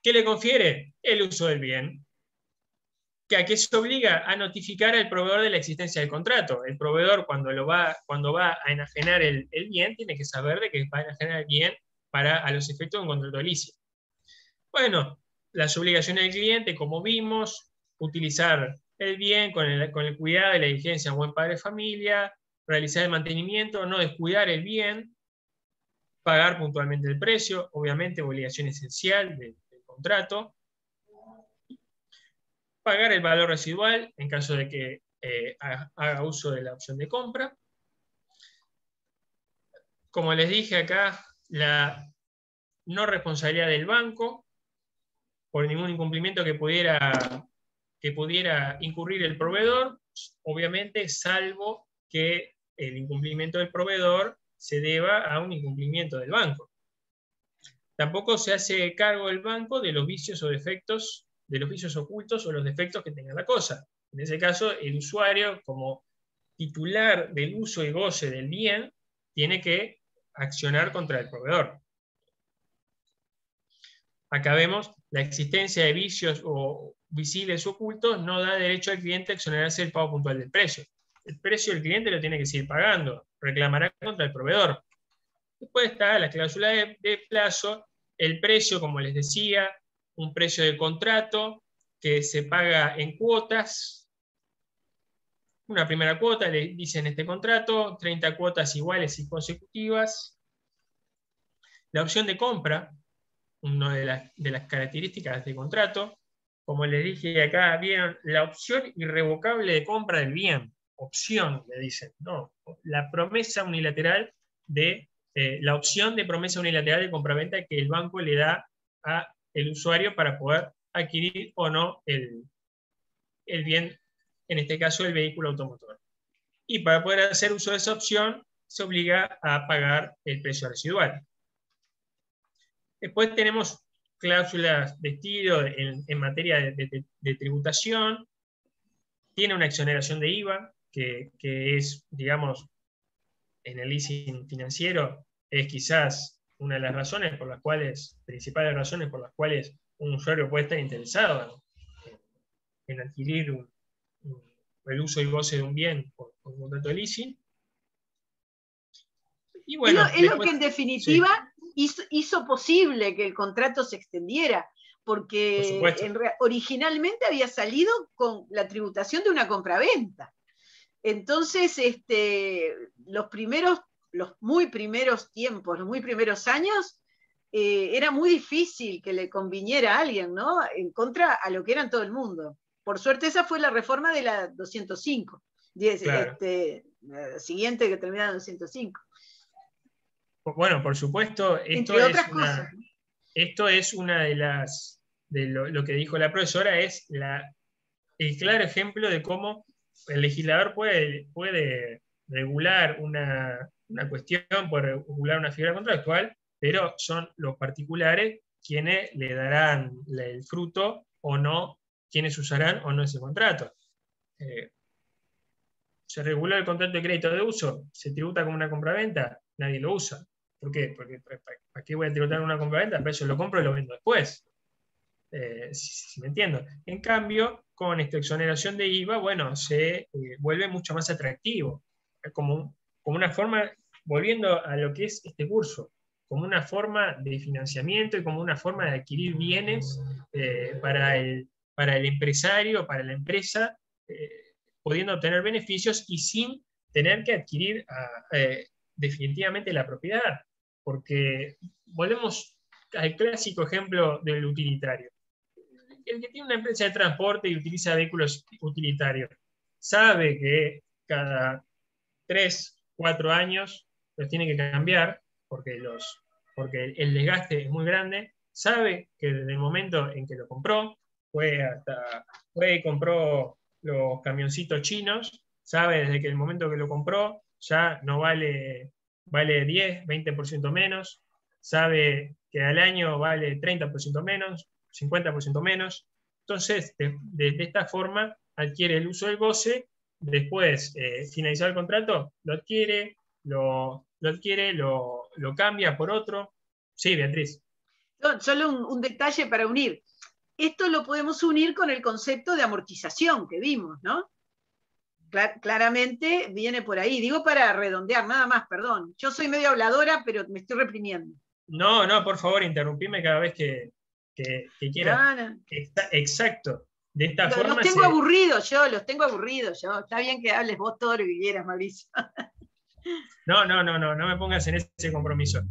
¿Qué le confiere? El uso del bien. ¿A qué se obliga? A notificar al proveedor de la existencia del contrato. El proveedor, cuando va a enajenar el bien, tiene que saber de que va a enajenar el bien a los efectos de un contrato de leasing. Bueno, las obligaciones del cliente, como vimos, utilizar el bien con el cuidado y la diligencia de un buen padre de familia, realizar el mantenimiento, no descuidar el bien, pagar puntualmente el precio, obviamente obligación esencial del contrato, pagar el valor residual en caso de que haga uso de la opción de compra. Como les dije acá, la no responsabilidad del banco por ningún incumplimiento que pudiera incurrir el proveedor, obviamente salvo que el incumplimiento del proveedor se deba a un incumplimiento del banco. Tampoco se hace cargo el banco de los vicios o defectos, de los vicios ocultos o los defectos que tenga la cosa. En ese caso, el usuario, como titular del uso y goce del bien, tiene que accionar contra el proveedor. Acá vemos la existencia de vicios o visibles o ocultos no da derecho al cliente a exonerarse del pago puntual del precio. El precio el cliente lo tiene que seguir pagando, reclamará contra el proveedor. Después está la cláusula de plazo, el precio, como les decía, un precio de contrato que se paga en cuotas. Una primera cuota, le dice en este contrato, 30 cuotas iguales y consecutivas. La opción de compra, una de las características del contrato. Como les dije acá, vieron la opción irrevocable de compra del bien. Opción, le dicen. No, la promesa unilateral de la opción de promesa unilateral de compraventa que el banco le da al usuario para poder adquirir o no el bien, en este caso el vehículo automotor. Y para poder hacer uso de esa opción, se obliga a pagar el precio residual. Después tenemos cláusulas de estilo en materia de tributación. Tiene una exoneración de IVA, que es, digamos, en el leasing financiero, es quizás una de las razones por las cuales, principales razones por las cuales un usuario puede estar interesado en adquirir el uso y goce de un bien por un contrato de leasing. Y bueno, es lo que en definitiva hizo posible que el contrato se extendiera, porque originalmente había salido con la tributación de una compraventa. Entonces, los muy primeros tiempos, los muy primeros años, era muy difícil que le conviniera a alguien, ¿no? En contra a lo que eran todo el mundo. Por suerte esa fue la reforma de la 205, claro. La siguiente que termina en 205. Bueno, por supuesto, entre otras cosas. Esto es una de las, lo que dijo la profesora, es el claro ejemplo de cómo el legislador puede regular una cuestión, puede regular una figura contractual, pero son los particulares quienes le darán el fruto o no, quienes usarán o no ese contrato. Se regula el contrato de crédito de uso, se tributa como una compraventa, nadie lo usa. ¿Por qué? Porque ¿para qué voy a tributar una compraventa? Para eso lo compro y lo vendo después. Si me entiendo. En cambio, con esta exoneración de IVA, bueno, se vuelve mucho más atractivo. Como una forma, volviendo a lo que es este curso, como una forma de financiamiento y como una forma de adquirir bienes para el empresario, para la empresa, pudiendo obtener beneficios y sin tener que adquirir definitivamente la propiedad. Porque volvemos al clásico ejemplo del utilitario. El que tiene una empresa de transporte y utiliza vehículos utilitarios sabe que cada 3, 4 años los tiene que cambiar porque el desgaste es muy grande. Sabe que desde el momento en que lo compró, fue y compró los camioncitos chinos, sabe desde que el momento que lo compró ya no vale 10, 20% menos, sabe que al año vale 30% menos, 50% menos. Entonces, de esta forma, adquiere el uso del goce, después, finalizado el contrato, lo adquiere, lo cambia por otro. Sí, Beatriz. Solo un detalle para unir. Esto lo podemos unir con el concepto de amortización que vimos, ¿no? Claramente viene por ahí. Digo para redondear, nada más, perdón. Yo soy medio habladora, pero me estoy reprimiendo. No, por favor, interrumpime cada vez que quieras. No. Exacto. De esta forma. Los tengo aburridos yo. Está bien que hables vos todo lo que quieras, Mauricio. No me pongas en ese compromiso.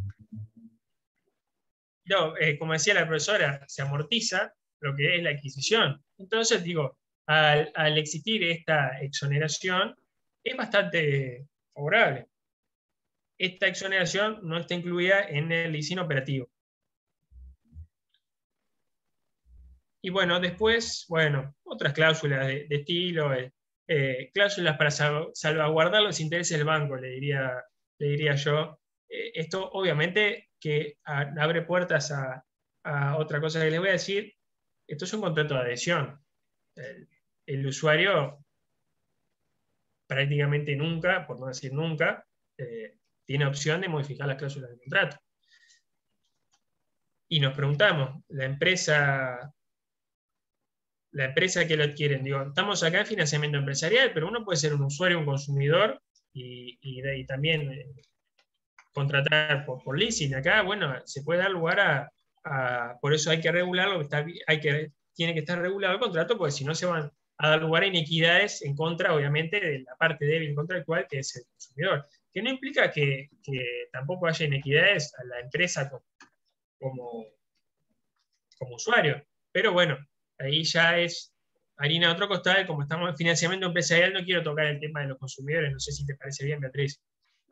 No, como decía la profesora, se amortiza lo que es la adquisición. Entonces, digo, al existir esta exoneración, es bastante favorable. Esta exoneración no está incluida en el leasing operativo. Y bueno, después, otras cláusulas de estilo, cláusulas para salvaguardar los intereses del banco, le diría yo. Esto obviamente que abre puertas a otra cosa que les voy a decir. Esto es un contrato de adhesión. El usuario prácticamente nunca, por no decir nunca, tiene opción de modificar las cláusulas del contrato. Y nos preguntamos, la empresa que lo adquieren, digo, estamos acá en financiamiento empresarial, pero uno puede ser un usuario, un consumidor, y también contratar por leasing. Acá, se puede dar lugar por eso hay que regularlo, tiene que estar regulado el contrato, porque si no se van a dar lugar a inequidades en contra, obviamente, de la parte débil contractual, que es el consumidor. Que no implica que tampoco haya inequidades a la empresa como usuario. Pero ahí ya es harina de otro costal. Como estamos en financiamiento empresarial, no quiero tocar el tema de los consumidores. No sé si te parece bien, Beatriz.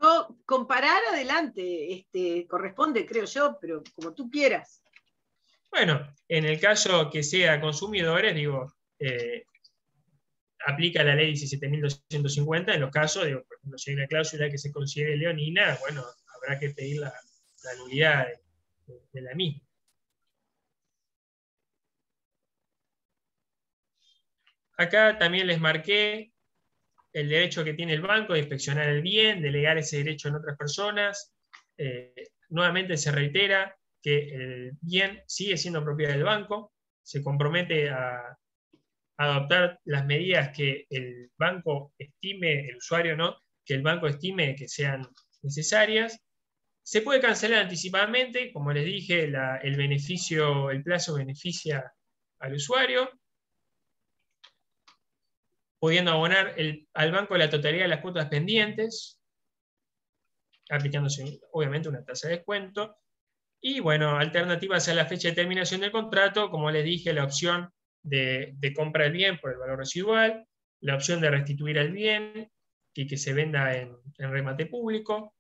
No, comparar adelante, corresponde, creo yo, pero como tú quieras. Bueno, en el caso que sea consumidores, digo, aplica la ley 17.250 en los casos, digo, por ejemplo, si hay una cláusula que se considere leonina, habrá que pedir la nulidad de la misma. Acá también les marqué el derecho que tiene el banco de inspeccionar el bien, delegar ese derecho en otras personas. Nuevamente se reitera que el bien sigue siendo propiedad del banco, se compromete a adoptar las medidas que el banco estime, el usuario no, que el banco estime que sean necesarias. Se puede cancelar anticipadamente, como les dije, el plazo beneficia al usuario, pudiendo abonar al banco la totalidad de las cuotas pendientes, aplicándose obviamente una tasa de descuento. Y bueno, alternativas a la fecha de terminación del contrato, como les dije, la opción de compra del bien por el valor residual, la opción de restituir el bien y que se venda en remate público,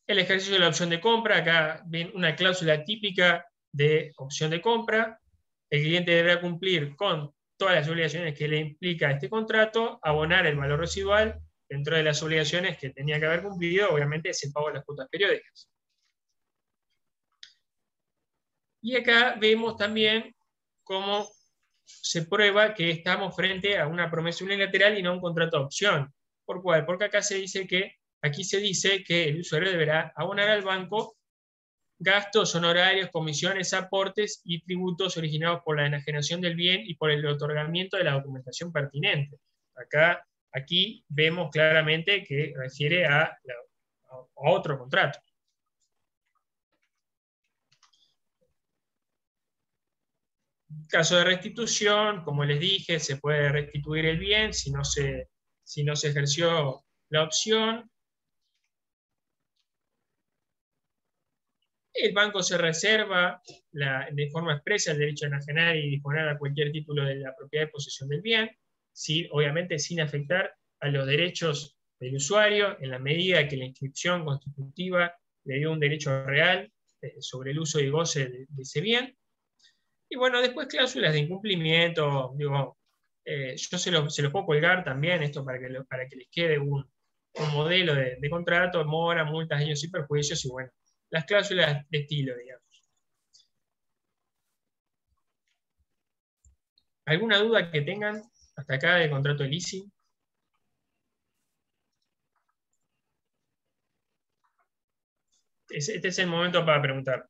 el ejercicio de la opción de compra. Acá ven una cláusula típica de opción de compra. El cliente deberá cumplir con todas las obligaciones que le implica este contrato, abonar el valor residual. Dentro de las obligaciones que tenía que haber cumplido, obviamente, es el pago de las cuotas periódicas. Y acá vemos también cómo se prueba que estamos frente a una promesa unilateral y no a un contrato de opción. ¿Por cuál? Porque acá aquí se dice que el usuario deberá abonar al banco gastos, honorarios, comisiones, aportes y tributos originados por la enajenación del bien y por el otorgamiento de la documentación pertinente. Aquí vemos claramente que refiere a otro contrato. Caso de restitución, como les dije, se puede restituir el bien si no se ejerció la opción. El banco se reserva de forma expresa el derecho a enajenar y disponer a cualquier título de la propiedad de posesión del bien, obviamente sin afectar a los derechos del usuario, en la medida que la inscripción constitutiva le dio un derecho real sobre el uso y goce de ese bien. Y bueno, después cláusulas de incumplimiento, yo se los puedo colgar también, esto para que les quede un modelo de contrato, mora, multas, daños y perjuicios, y bueno, las cláusulas de estilo, digamos. ¿Alguna duda que tengan hasta acá del contrato de leasing? Este es el momento para preguntar.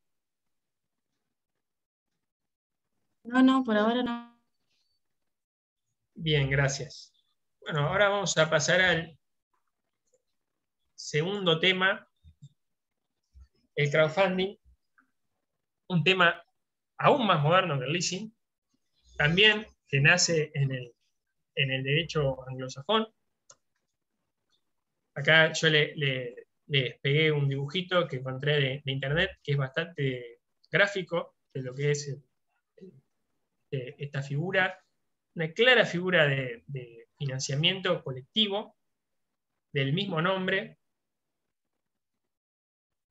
No, por ahora no. Bien, gracias. Bueno, ahora vamos a pasar al segundo tema, el crowdfunding, un tema aún más moderno que el leasing, también que nace en el derecho anglosajón. Acá yo les pegué un dibujito que encontré de internet, que es bastante gráfico de lo que es esta figura, una clara figura de financiamiento colectivo del mismo nombre.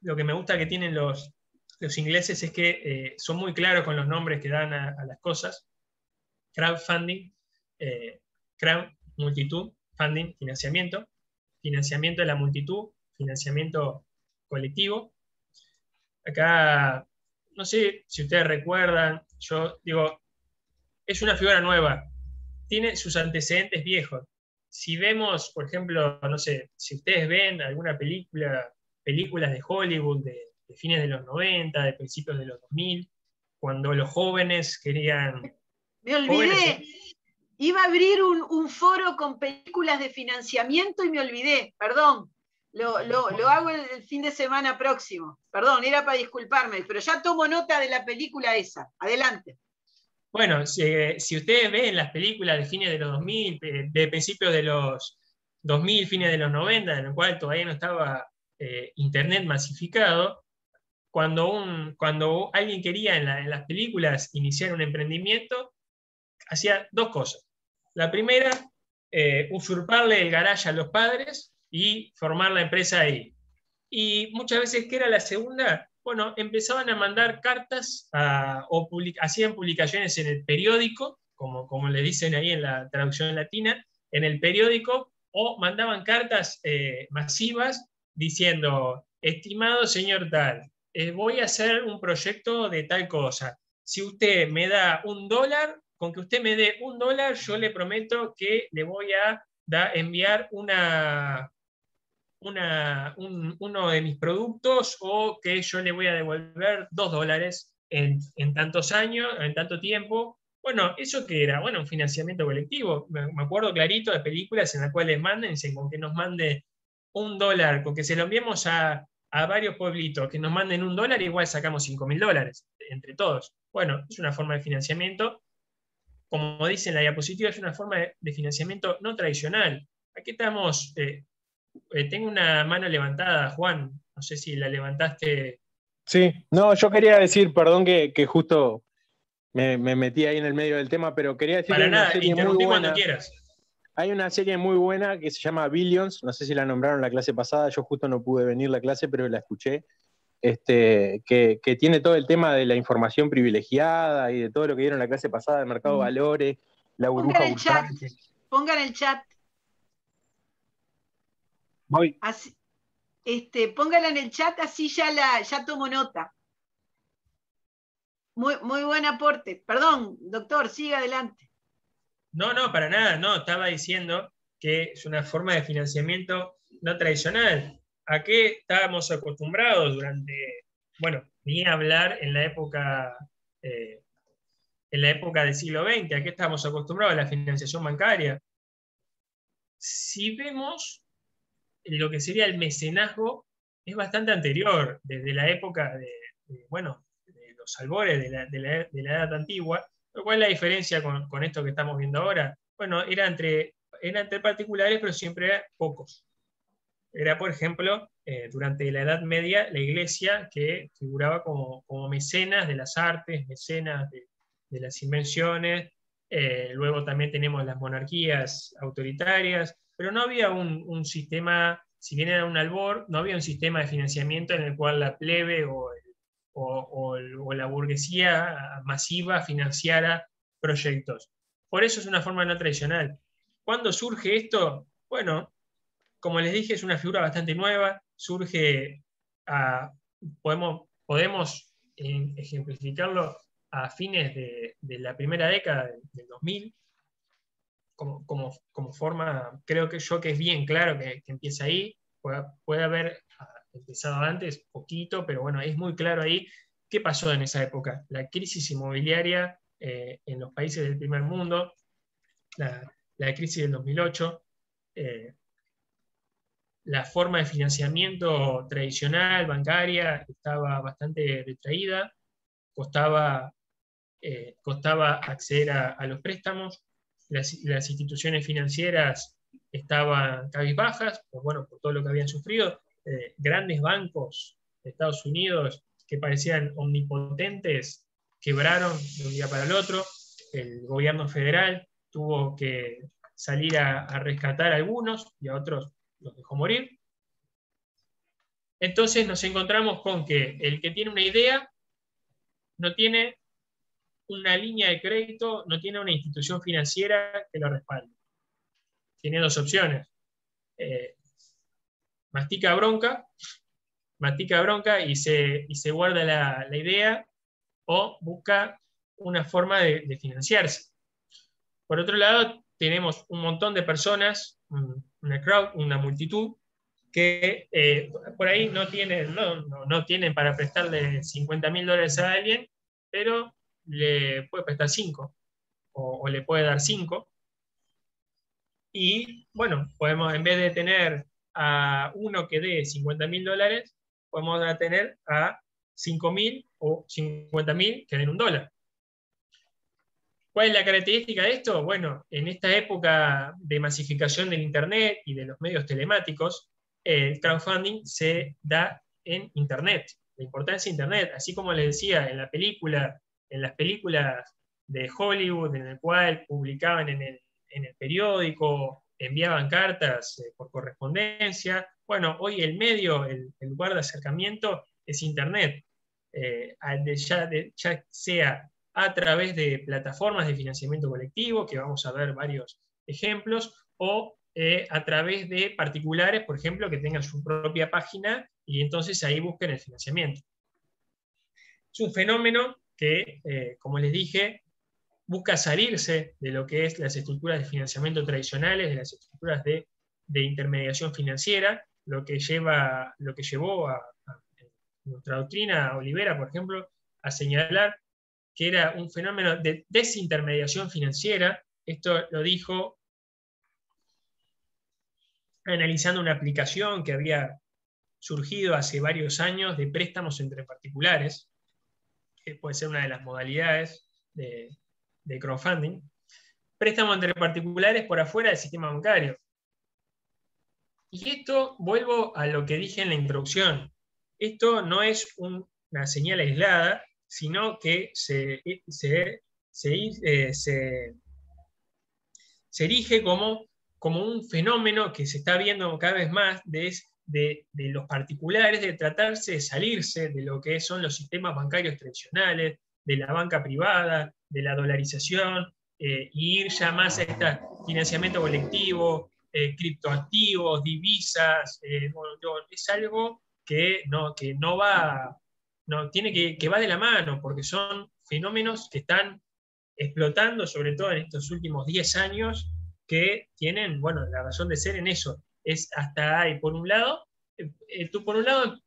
Lo que me gusta que tienen los ingleses es que son muy claros con los nombres que dan a las cosas. Crowdfunding, crowd, multitud, funding, financiamiento de la multitud, financiamiento colectivo. Acá, no sé si ustedes recuerdan, yo digo, es una figura nueva, tiene sus antecedentes viejos. Si vemos, por ejemplo, no sé, si ustedes ven alguna películas de Hollywood de fines de los 90, de principios de los 2000, cuando los jóvenes querían... Me olvidé. Iba a abrir un foro con películas de financiamiento y me olvidé, perdón. Lo hago el fin de semana próximo. Perdón, era para disculparme, pero ya tomo nota de la película esa. Adelante. Bueno, si ustedes ven las películas de fines de los 2000, de principios de los 2000, fines de los 90, en el cual todavía no estaba Internet masificado, cuando alguien quería en las películas iniciar un emprendimiento, hacía dos cosas. La primera, usurparle el garage a los padres y formar la empresa ahí. Y muchas veces, ¿qué era la segunda? Bueno, empezaban a mandar cartas hacían publicaciones en el periódico, como le dicen ahí en la traducción latina, en el periódico, o mandaban cartas masivas diciendo, estimado señor tal, voy a hacer un proyecto de tal cosa. Si usted me da $1, con que usted me dé $1, yo le prometo que le voy a enviar uno de mis productos, o que yo le voy a devolver $2 en tantos años, en tanto tiempo. Bueno, ¿eso qué era? Bueno, un financiamiento colectivo. Me acuerdo clarito de películas en las cuales dicen, con que nos mande $1, con que se lo enviemos a varios pueblitos, que nos manden $1, igual sacamos $5.000 entre todos. Bueno, es una forma de financiamiento. Como dice en la diapositiva, es una forma de financiamiento no tradicional. Aquí estamos, tengo una mano levantada, Juan, no sé si la levantaste. Sí, no, yo quería decir, perdón que justo me metí ahí en el medio del tema, pero quería decir que Para hay una nada, serie muy interrumpí cuando buena. quieras. Hay una serie muy buena que se llama Billions, no sé si la nombraron la clase pasada, yo justo no pude venir la clase, pero la escuché, que tiene todo el tema de la información privilegiada y de todo lo que dieron la clase pasada, de mercado de valores, la burbuja bursátil. Pongan el chat. Voy. Así, póngala en el chat, así ya tomo nota. Muy buen aporte. Perdón, doctor, siga adelante. No, para nada, no, estaba diciendo que es una forma de financiamiento no tradicional. ¿A qué estábamos acostumbrados durante, ni hablar en la época del siglo XX? ¿A qué estábamos acostumbrados? A la financiación bancaria. Si vemos lo que sería el mecenazgo, es bastante anterior, desde la época de los albores de la edad antigua. ¿Cuál es la diferencia con esto que estamos viendo ahora? Bueno, era entre particulares, pero siempre eran pocos. Era, por ejemplo, durante la Edad Media, la Iglesia, que figuraba como mecenas de las artes, mecenas de las invenciones. Luego también tenemos las monarquías autoritarias, pero no había un sistema, si bien era un albor, no había un sistema de financiamiento en el cual la plebe o la burguesía masiva financiara proyectos. Por eso es una forma no tradicional. ¿Cuándo surge esto? Bueno, como les dije, es una figura bastante nueva, surge, podemos ejemplificarlo a fines de la primera década del 2000, como forma, creo que es bien claro que empieza ahí, puede haber empezado antes, poquito, pero bueno, es muy claro ahí qué pasó en esa época. La crisis inmobiliaria en los países del primer mundo, la crisis del 2008, la forma de financiamiento tradicional, bancaria, estaba bastante retraída, costaba acceder a los préstamos, las instituciones financieras estaban cabizbajas, por todo lo que habían sufrido. Grandes bancos de Estados Unidos que parecían omnipotentes quebraron de un día para el otro. El gobierno federal tuvo que salir a rescatar a algunos y a otros los dejó morir. Entonces nos encontramos con que el que tiene una idea no tiene una línea de crédito, no tiene una institución financiera que lo respalde. Tiene dos opciones. Mastica bronca y se guarda la idea, o busca una forma de financiarse. Por otro lado, tenemos un montón de personas, una crowd, una multitud, que por ahí no tienen para prestarle $50.000 a alguien, pero le puede prestar 5 o le puede dar 5. Y bueno, podemos, en vez de tener a uno que dé $50.000, podemos tener a 5.000 o 50.000 que den $1. ¿Cuál es la característica de esto? Bueno, en esta época de masificación del Internet y de los medios telemáticos, el crowdfunding se da en Internet. La importancia de Internet, así como les decía, en las películas de Hollywood, en el cual publicaban en el periódico, enviaban cartas por correspondencia. Bueno, hoy el medio, el lugar de acercamiento es Internet. Ya sea a través de plataformas de financiamiento colectivo, que vamos a ver varios ejemplos, o a través de particulares, por ejemplo, que tengan su propia página y entonces ahí busquen el financiamiento. Es un fenómeno que, como les dije, busca salirse de lo que es las estructuras de financiamiento tradicionales, de las estructuras de intermediación financiera, lo que llevó a nuestra doctrina, Olivera, por ejemplo, a señalar que era un fenómeno de desintermediación financiera. Esto lo dijo analizando una aplicación que había surgido hace varios años de préstamos entre particulares, que puede ser una de las modalidades de crowdfunding, préstamos entre particulares por afuera del sistema bancario. Y esto, vuelvo a lo que dije en la introducción, esto no es una señal aislada, sino que se erige como un fenómeno que se está viendo cada vez más de los particulares, de tratarse de salirse de lo que son los sistemas bancarios tradicionales, de la banca privada, de la dolarización, y ir ya más a este financiamiento colectivo, criptoactivos, divisas. Es algo que va de la mano, porque son fenómenos que están explotando, sobre todo en estos últimos 10 años, que tienen, la razón de ser en eso. Es hasta ahí, por un lado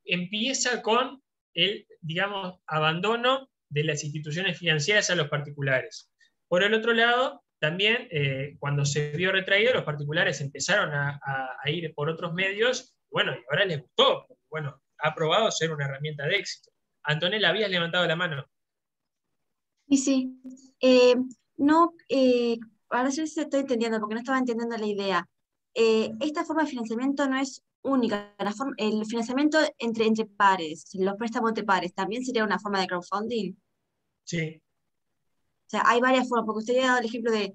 empieza con el, digamos, abandono de las instituciones financieras a los particulares. Por el otro lado, también, cuando se vio retraído, los particulares empezaron a ir por otros medios, y ahora les gustó, ha probado ser una herramienta de éxito. Antonella, habías levantado la mano. Sí. No, ahora sí se estoy entendiendo, porque no estaba entendiendo la idea. Esta forma de financiamiento no es única. El financiamiento entre pares, los préstamos entre pares, ¿también sería una forma de crowdfunding? Sí. O sea, hay varias formas, porque usted ha dado el ejemplo de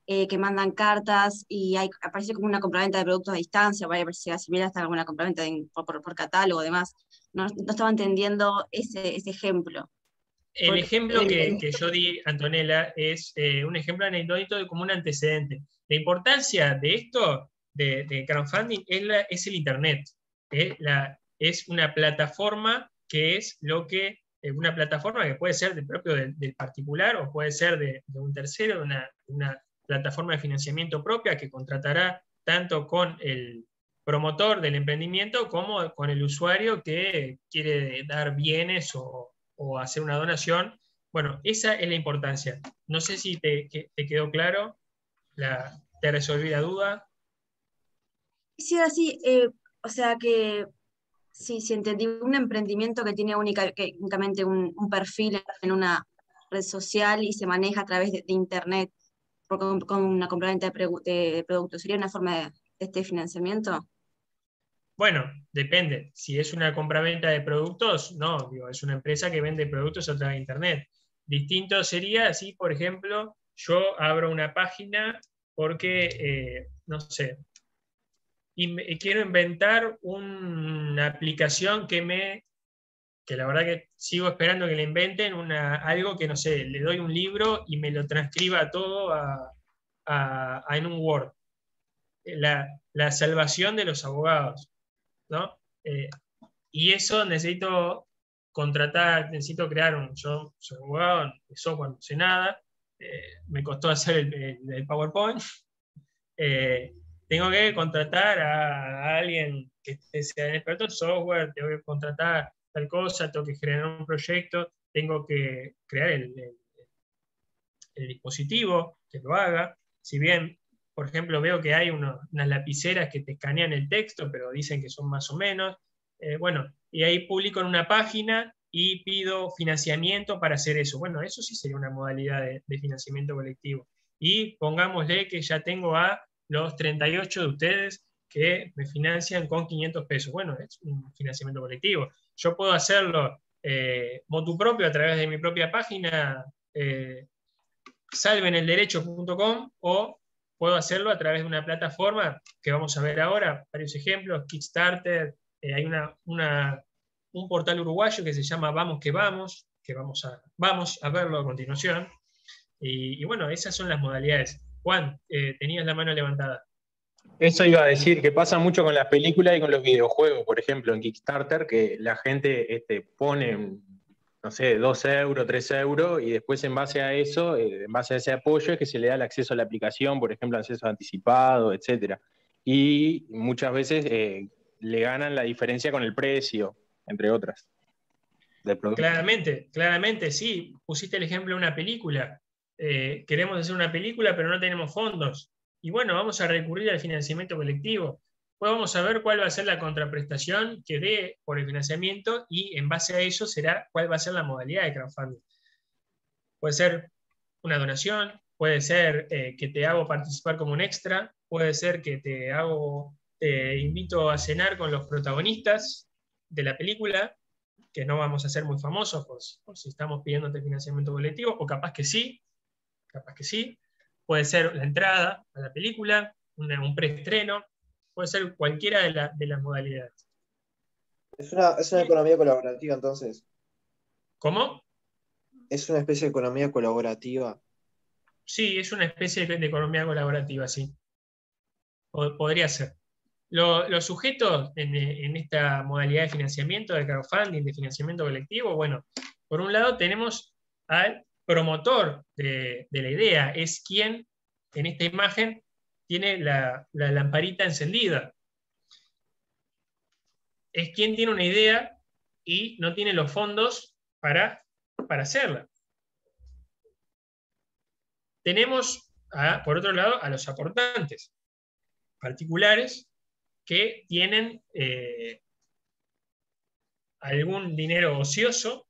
que mandan cartas y aparece como una compraventa de productos a distancia, vaya, si asimila hasta como una compraventa por catálogo, demás. No estaba entendiendo ese ejemplo. El ejemplo que yo di, Antonella, es un ejemplo anecdótico de como un antecedente. La importancia de esto, de crowdfunding, es el Internet. Es una plataforma que es una plataforma que puede ser propio del particular o puede ser de un tercero, una plataforma de financiamiento propia que contratará tanto con el promotor del emprendimiento como con el usuario que quiere dar bienes o hacer una donación. Esa es la importancia. No sé si te quedó claro, te resolví la duda. Sí, ahora sí, o sea que sí, entendí, un emprendimiento que tiene únicamente un perfil en una red social y se maneja a través de internet con una compraventa de productos, ¿sería una forma de este financiamiento? Depende. Si es una compraventa de productos, no, es una empresa que vende productos a través de Internet. Distinto sería si, por ejemplo, yo abro una página porque, no sé, y quiero inventar una aplicación que la verdad que sigo esperando que le inventen algo que, no sé, le doy un libro y me lo transcriba todo en un Word. La salvación de los abogados, ¿no? Y eso necesito crear yo soy abogado, de software no sé nada, me costó hacer el PowerPoint, tengo que contratar a alguien que sea experto en software, tengo que contratar tal cosa, tengo que generar un proyecto, tengo que crear el dispositivo que lo haga. Si bien, por ejemplo, veo que hay unas lapiceras que te escanean el texto, pero dicen que son más o menos. Y ahí publico en una página y pido financiamiento para hacer eso. Eso sí sería una modalidad de financiamiento colectivo. Y pongámosle que ya tengo a los 38 de ustedes que me financian con 500 pesos. Es un financiamiento colectivo. Yo puedo hacerlo motu propio a través de mi propia página, salvenelderecho.com, o puedo hacerlo a través de una plataforma que vamos a ver ahora, varios ejemplos, Kickstarter, hay un portal uruguayo que se llama Vamos que vamos a verlo a continuación. Y esas son las modalidades. Juan, tenías la mano levantada. Eso iba a decir, que pasa mucho con las películas y con los videojuegos, por ejemplo, en Kickstarter, que la gente pone no sé, 2 euros, 3 euros, y después en base a eso, en base a ese apoyo, es que se le da el acceso a la aplicación, por ejemplo, acceso anticipado, etcétera. Y muchas veces le ganan la diferencia con el precio, entre otras, del producto. Claramente, sí. Pusiste el ejemplo de una película. Queremos hacer una película, pero no tenemos fondos. Y bueno, vamos a recurrir al financiamiento colectivo. Pues vamos a ver cuál va a ser la contraprestación que dé por el financiamiento y en base a eso será cuál va a ser la modalidad de crowdfunding. Puede ser una donación, puede ser que te hago participar como un extra, puede ser que te invito a cenar con los protagonistas de la película, que no vamos a ser muy famosos por si estamos pidiéndote financiamiento colectivo, o capaz que sí, puede ser la entrada a la película, un preestreno, puede ser cualquiera de las modalidades. Es una economía colaborativa, entonces. ¿Cómo? Es una especie de economía colaborativa. Sí, es una especie de economía colaborativa, sí. Podría ser. Los sujetos en esta modalidad de financiamiento, de crowdfunding, de financiamiento colectivo, bueno, por un lado tenemos al promotor de la idea, es quien en esta imagen tiene la lamparita encendida. Es quien tiene una idea y no tiene los fondos para hacerla. Tenemos, por otro lado, a los aportantes particulares que tienen algún dinero ocioso,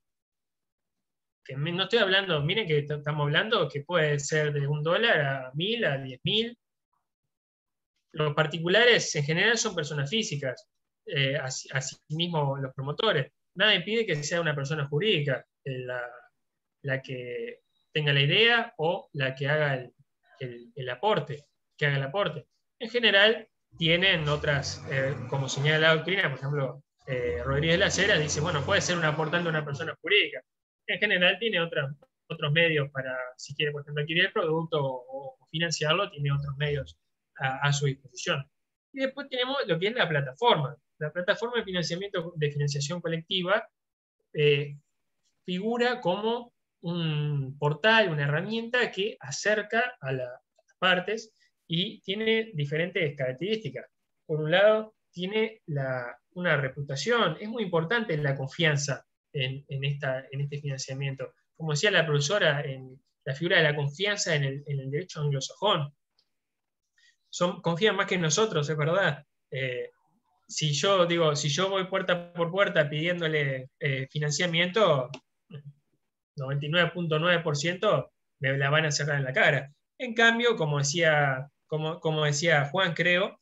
que no estoy hablando, miren que estamos hablando que puede ser de $1 a 1.000, a 10.000. Los particulares en general son personas físicas, así mismo los promotores. Nada impide que sea una persona jurídica la que tenga la idea o la que haga el aporte, que haga el aporte. En general tienen otras, como señala la doctrina, por ejemplo, Rodríguez de la Heras dice, bueno, puede ser un aportante una persona jurídica. En general tiene otros medios para, si quiere, por ejemplo, adquirir el producto o financiarlo, tiene otros medios a su disposición. Y después tenemos lo que es la plataforma. La plataforma de financiación colectiva figura como un portal, una herramienta que acerca a las partes y tiene diferentes características. Por un lado, tiene una reputación. Es muy importante la confianza en este financiamiento. Como decía la profesora, en la figura de la confianza en el derecho anglosajón. Confían más que en nosotros, es verdad. Si yo voy puerta por puerta pidiéndole financiamiento, 99.9% me la van a cerrar en la cara. En cambio, como decía Juan, creo,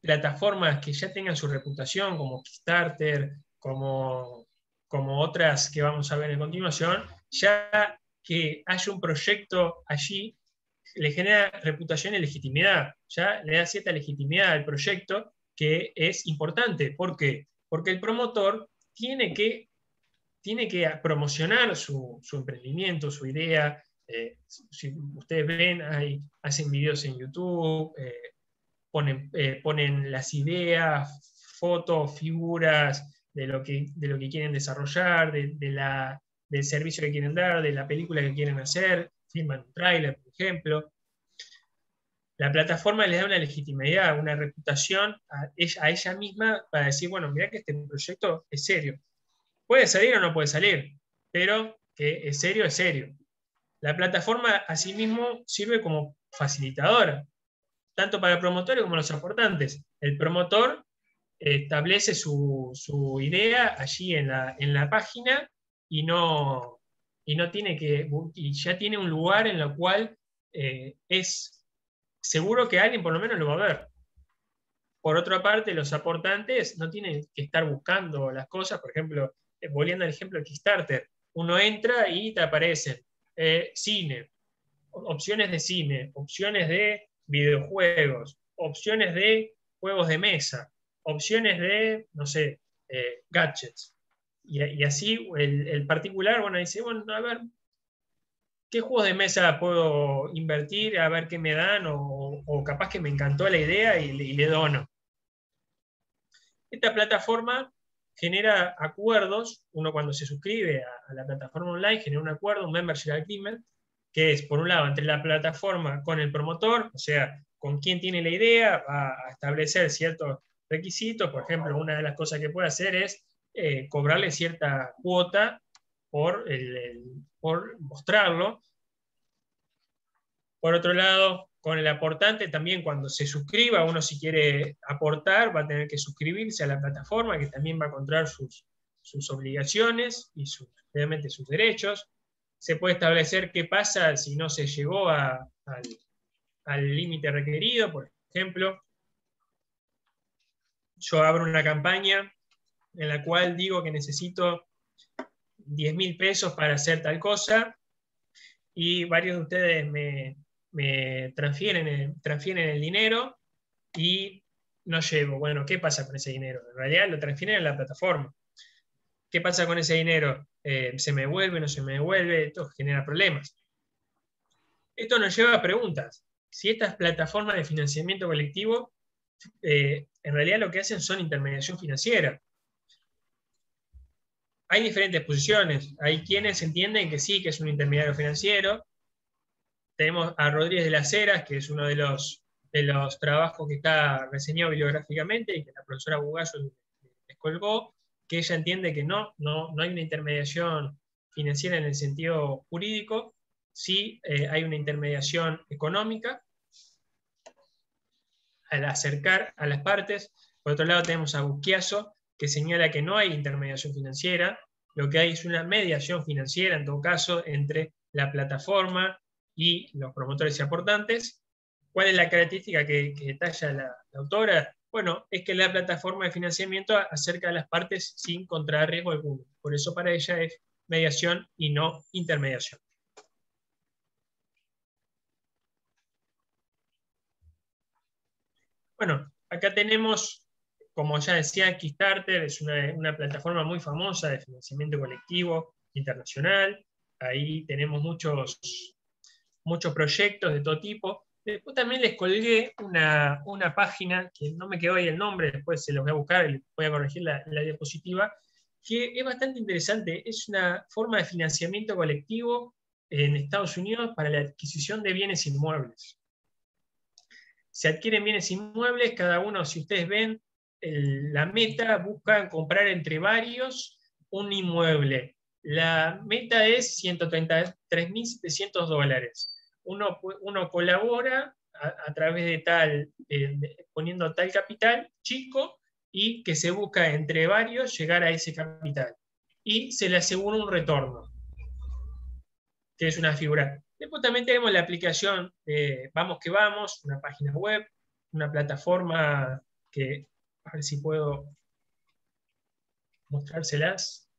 plataformas que ya tengan su reputación, como Kickstarter, como otras que vamos a ver en continuación, ya que haya un proyecto allí, le genera reputación y legitimidad, ya le da cierta legitimidad al proyecto, que es importante. ¿Por qué? Porque el promotor tiene que promocionar su emprendimiento, su idea. Si ustedes ven, hacen videos en YouTube, ponen las ideas, fotos, figuras de lo que quieren desarrollar, del servicio que quieren dar, de la película que quieren hacer, filman un tráiler, por ejemplo. La plataforma les da una legitimidad, una reputación a ella misma para decir, bueno, mirá que este proyecto es serio. Puede salir o no puede salir, pero que es serio, es serio. La plataforma asimismo sirve como facilitadora, tanto para el promotor como los aportantes. El promotor establece su idea allí en la página y ya tiene un lugar en el cual es seguro que alguien por lo menos lo va a ver. Por otra parte, los aportantes no tienen que estar buscando las cosas. Por ejemplo, volviendo al ejemplo de Kickstarter, uno entra y te aparecen cine, opciones de cine, opciones de videojuegos, opciones de juegos de mesa, opciones de, no sé, gadgets. Y así el particular, bueno, dice, bueno, a ver, ¿qué juegos de mesa puedo invertir? A ver qué me dan, o capaz que me encantó la idea y le dono. Esta plataforma genera acuerdos. Uno cuando se suscribe a la plataforma online genera un acuerdo, un membership agreement, que es, por un lado, entre la plataforma con el promotor, o sea, con quien tiene la idea, va a establecer ciertos requisitos. Por ejemplo, una de las cosas que puede hacer es cobrarle cierta cuota por mostrarlo. Por otro lado, con el aportante también, cuando se suscriba, uno si quiere aportar va a tener que suscribirse a la plataforma, que también va a encontrar sus obligaciones y obviamente sus derechos. Se puede establecer qué pasa si no se llegó al límite requerido. Por ejemplo, yo abro una campaña en la cual digo que necesito 10.000 pesos para hacer tal cosa, y varios de ustedes me transfieren el dinero y no llego. Bueno, ¿qué pasa con ese dinero? En realidad lo transfieren a la plataforma. ¿Qué pasa con ese dinero? ¿Se me devuelve, no se me devuelve? Esto genera problemas. Esto nos lleva a preguntas. Si estas plataformas de financiamiento colectivo en realidad lo que hacen son intermediación financiera. Hay diferentes posiciones. Hay quienes entienden que sí, que es un intermediario financiero. Tenemos a Rodríguez de las Heras, que es uno de los trabajos que está reseñado bibliográficamente y que la profesora Bugallo les colgó, que ella entiende que no hay una intermediación financiera en el sentido jurídico, sí hay una intermediación económica al acercar a las partes. Por otro lado tenemos a Busquiazo, que señala que no hay intermediación financiera, lo que hay es una mediación financiera, en todo caso, entre la plataforma y los promotores y aportantes. ¿Cuál es la característica que detalla la autora? Bueno, es que la plataforma de financiamiento acerca a las partes sin contraer riesgo alguno. Por eso para ella es mediación y no intermediación. Bueno, acá tenemos, como ya decía, Kickstarter es una plataforma muy famosa de financiamiento colectivo internacional. Ahí tenemos muchos proyectos de todo tipo. Después también les colgué una página, que no me quedó ahí el nombre, después se los voy a buscar y voy a corregir la diapositiva, que es bastante interesante. Es una forma de financiamiento colectivo en Estados Unidos para la adquisición de bienes inmuebles. Se adquieren bienes inmuebles, cada uno, si ustedes ven, la meta busca comprar entre varios un inmueble. La meta es $133.700. Uno colabora a través de poniendo tal capital chico, y que se busca entre varios llegar a ese capital. Y se le asegura un retorno, que es una figura. Después también tenemos la aplicación Vamos que Vamos, una página web, una plataforma que, a ver si puedo mostrárselas.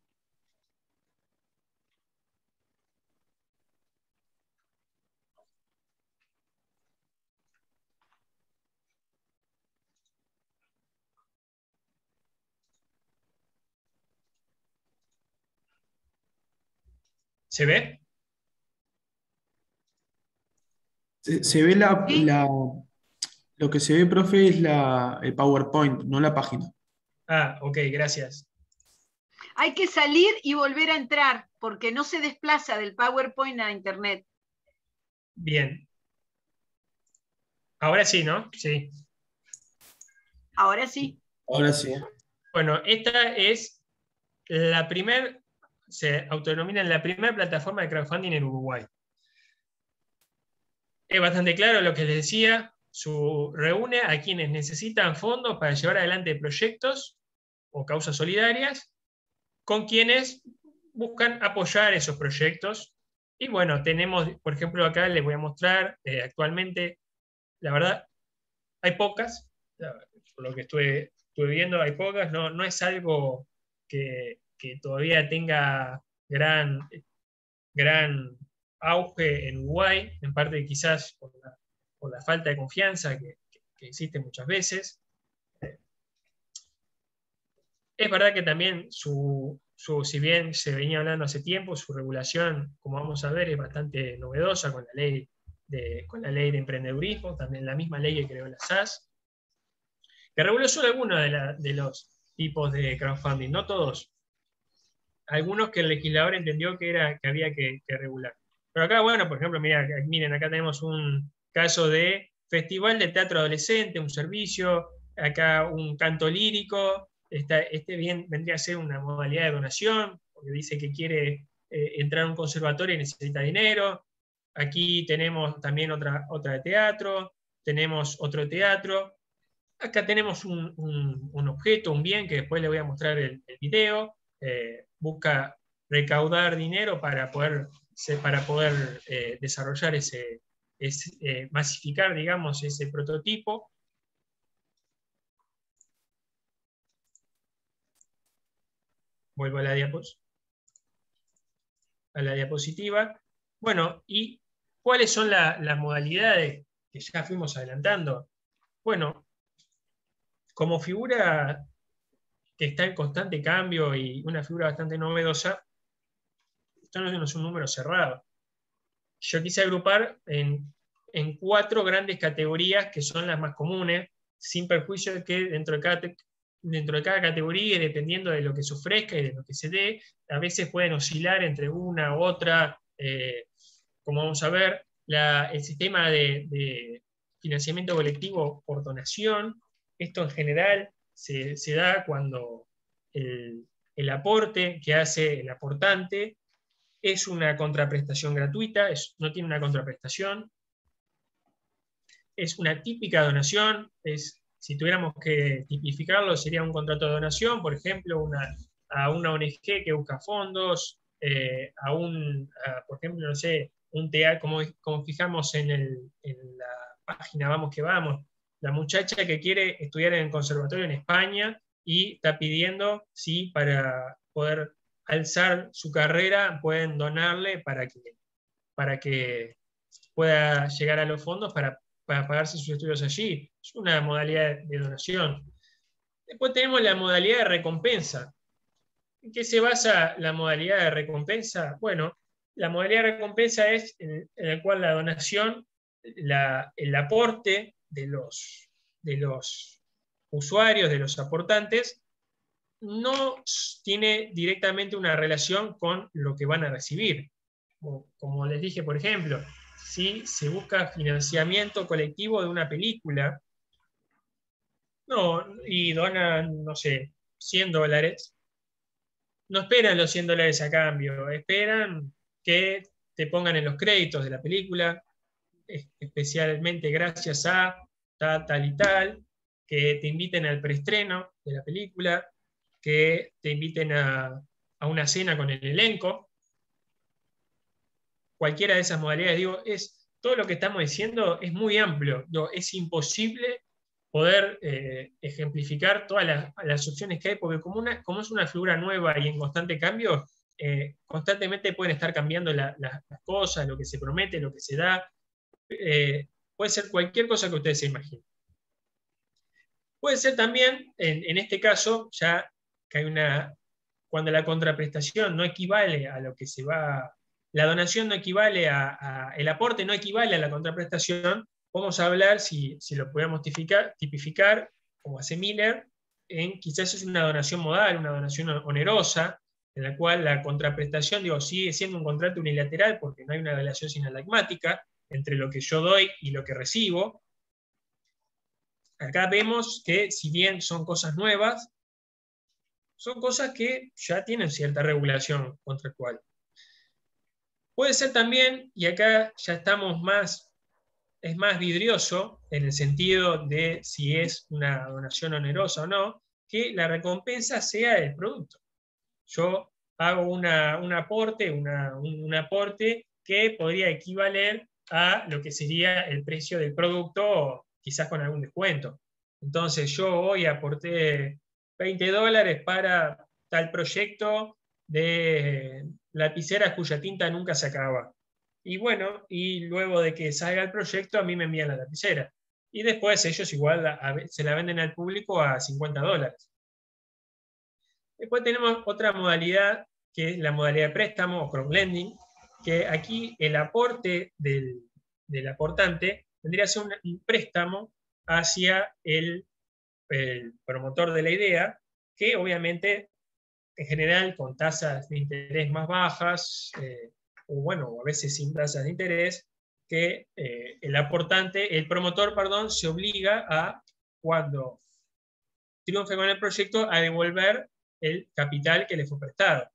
¿Se ve? Se ve lo que se ve, profe, es el PowerPoint, no la página. Ah, ok, gracias. Hay que salir y volver a entrar, porque no se desplaza del PowerPoint a Internet. Bien. Ahora sí, ¿no? Sí. Ahora sí. Ahora sí. Bueno, esta es la primera, se autodenomina la primera plataforma de crowdfunding en Uruguay. Es bastante claro lo que les decía, reúne a quienes necesitan fondos para llevar adelante proyectos o causas solidarias, con quienes buscan apoyar esos proyectos. Y bueno, tenemos, por ejemplo, acá les voy a mostrar, actualmente, la verdad, hay pocas, por lo que estuve viendo, hay pocas, no es algo que todavía tenga gran auge en Uruguay, en parte quizás por la falta de confianza que existe muchas veces. Es verdad que también si bien se venía hablando hace tiempo, su regulación, como vamos a ver, es bastante novedosa con la ley de emprendedurismo, también la misma ley que creó la SAS, que reguló solo algunos de los tipos de crowdfunding, no todos. Algunos que el legislador entendió que había que regular. Pero acá, bueno, por ejemplo, miren, acá tenemos un caso de Festival de Teatro Adolescente, un servicio, acá un canto lírico, vendría a ser una modalidad de donación, porque dice que quiere entrar a un conservatorio y necesita dinero. Aquí tenemos también otra de teatro, tenemos otro teatro. Acá tenemos un objeto, un bien, que después le voy a mostrar el video. Busca recaudar dinero para poder desarrollar masificar, digamos, ese prototipo. Vuelvo a la diapositiva. Bueno, ¿y cuáles son las modalidades que ya fuimos adelantando? Bueno, como figura que está en constante cambio y una figura bastante novedosa, esto no es un número cerrado. Yo quise agrupar en 4 grandes categorías que son las más comunes, sin perjuicio de que dentro de cada categoría, y dependiendo de lo que se ofrezca y de lo que se dé, a veces pueden oscilar entre una u otra. Como vamos a ver, el sistema de financiamiento colectivo por donación, esto en general se da cuando el aporte que hace el aportante es una contraprestación gratuita, no tiene una contraprestación, es una típica donación, si tuviéramos que tipificarlo, sería un contrato de donación, por ejemplo, a una ONG que busca fondos, por ejemplo, no sé, un teatro, como fijamos en la página Vamos que Vamos, la muchacha que quiere estudiar en el conservatorio en España y está pidiendo si para poder alzar su carrera pueden donarle para que pueda llegar a los fondos para pagarse sus estudios allí. Es una modalidad de donación. Después tenemos la modalidad de recompensa. ¿En qué se basa la modalidad de recompensa? Bueno, la modalidad de recompensa es en la cual la donación, el aporte de los usuarios, de los aportantes, no tiene directamente una relación con lo que van a recibir. Como les dije, por ejemplo, si se busca financiamiento colectivo de una película, y donan, no sé, $100, no esperan los $100 a cambio, esperan que te pongan en los créditos de la película, especialmente gracias a tal y tal, que te inviten al preestreno de la película, que te inviten a una cena con el elenco. Cualquiera de esas modalidades, todo lo que estamos diciendo es muy amplio, es imposible poder ejemplificar todas las opciones que hay, porque como es una figura nueva y en constante cambio, constantemente pueden estar cambiando las cosas, lo que se promete, lo que se da. Puede ser cualquier cosa que ustedes se imaginen. Puede ser también, en este caso, ya que cuando la contraprestación no equivale a lo que se va, la donación no equivale el aporte no equivale a la contraprestación, vamos a hablar, si lo podemos tipificar, como hace Miller, quizás es una donación modal, una donación onerosa, en la cual la contraprestación, sigue siendo un contrato unilateral porque no hay una relación sinalagmática entre lo que yo doy y lo que recibo. Acá vemos que, si bien son cosas nuevas, son cosas que ya tienen cierta regulación contractual. Puede ser también, y acá ya estamos es más vidrioso, en el sentido de si es una donación onerosa o no, que la recompensa sea el producto. Yo hago un aporte que podría equivaler a lo que sería el precio del producto, quizás con algún descuento. Entonces yo hoy aporté $20 para tal proyecto de lapiceras cuya tinta nunca se acaba. Y bueno, y luego de que salga el proyecto, a mí me envían la lapicera. Y después ellos igual se la venden al público a $50. Después tenemos otra modalidad, que es la modalidad de préstamo o crowdlending, que aquí el aporte del aportante tendría que ser un préstamo hacia el promotor de la idea, que obviamente, en general, con tasas de interés más bajas, o bueno, a veces sin tasas de interés, que el promotor, perdón, se obliga a, cuando triunfe con el proyecto, a devolver el capital que le fue prestado,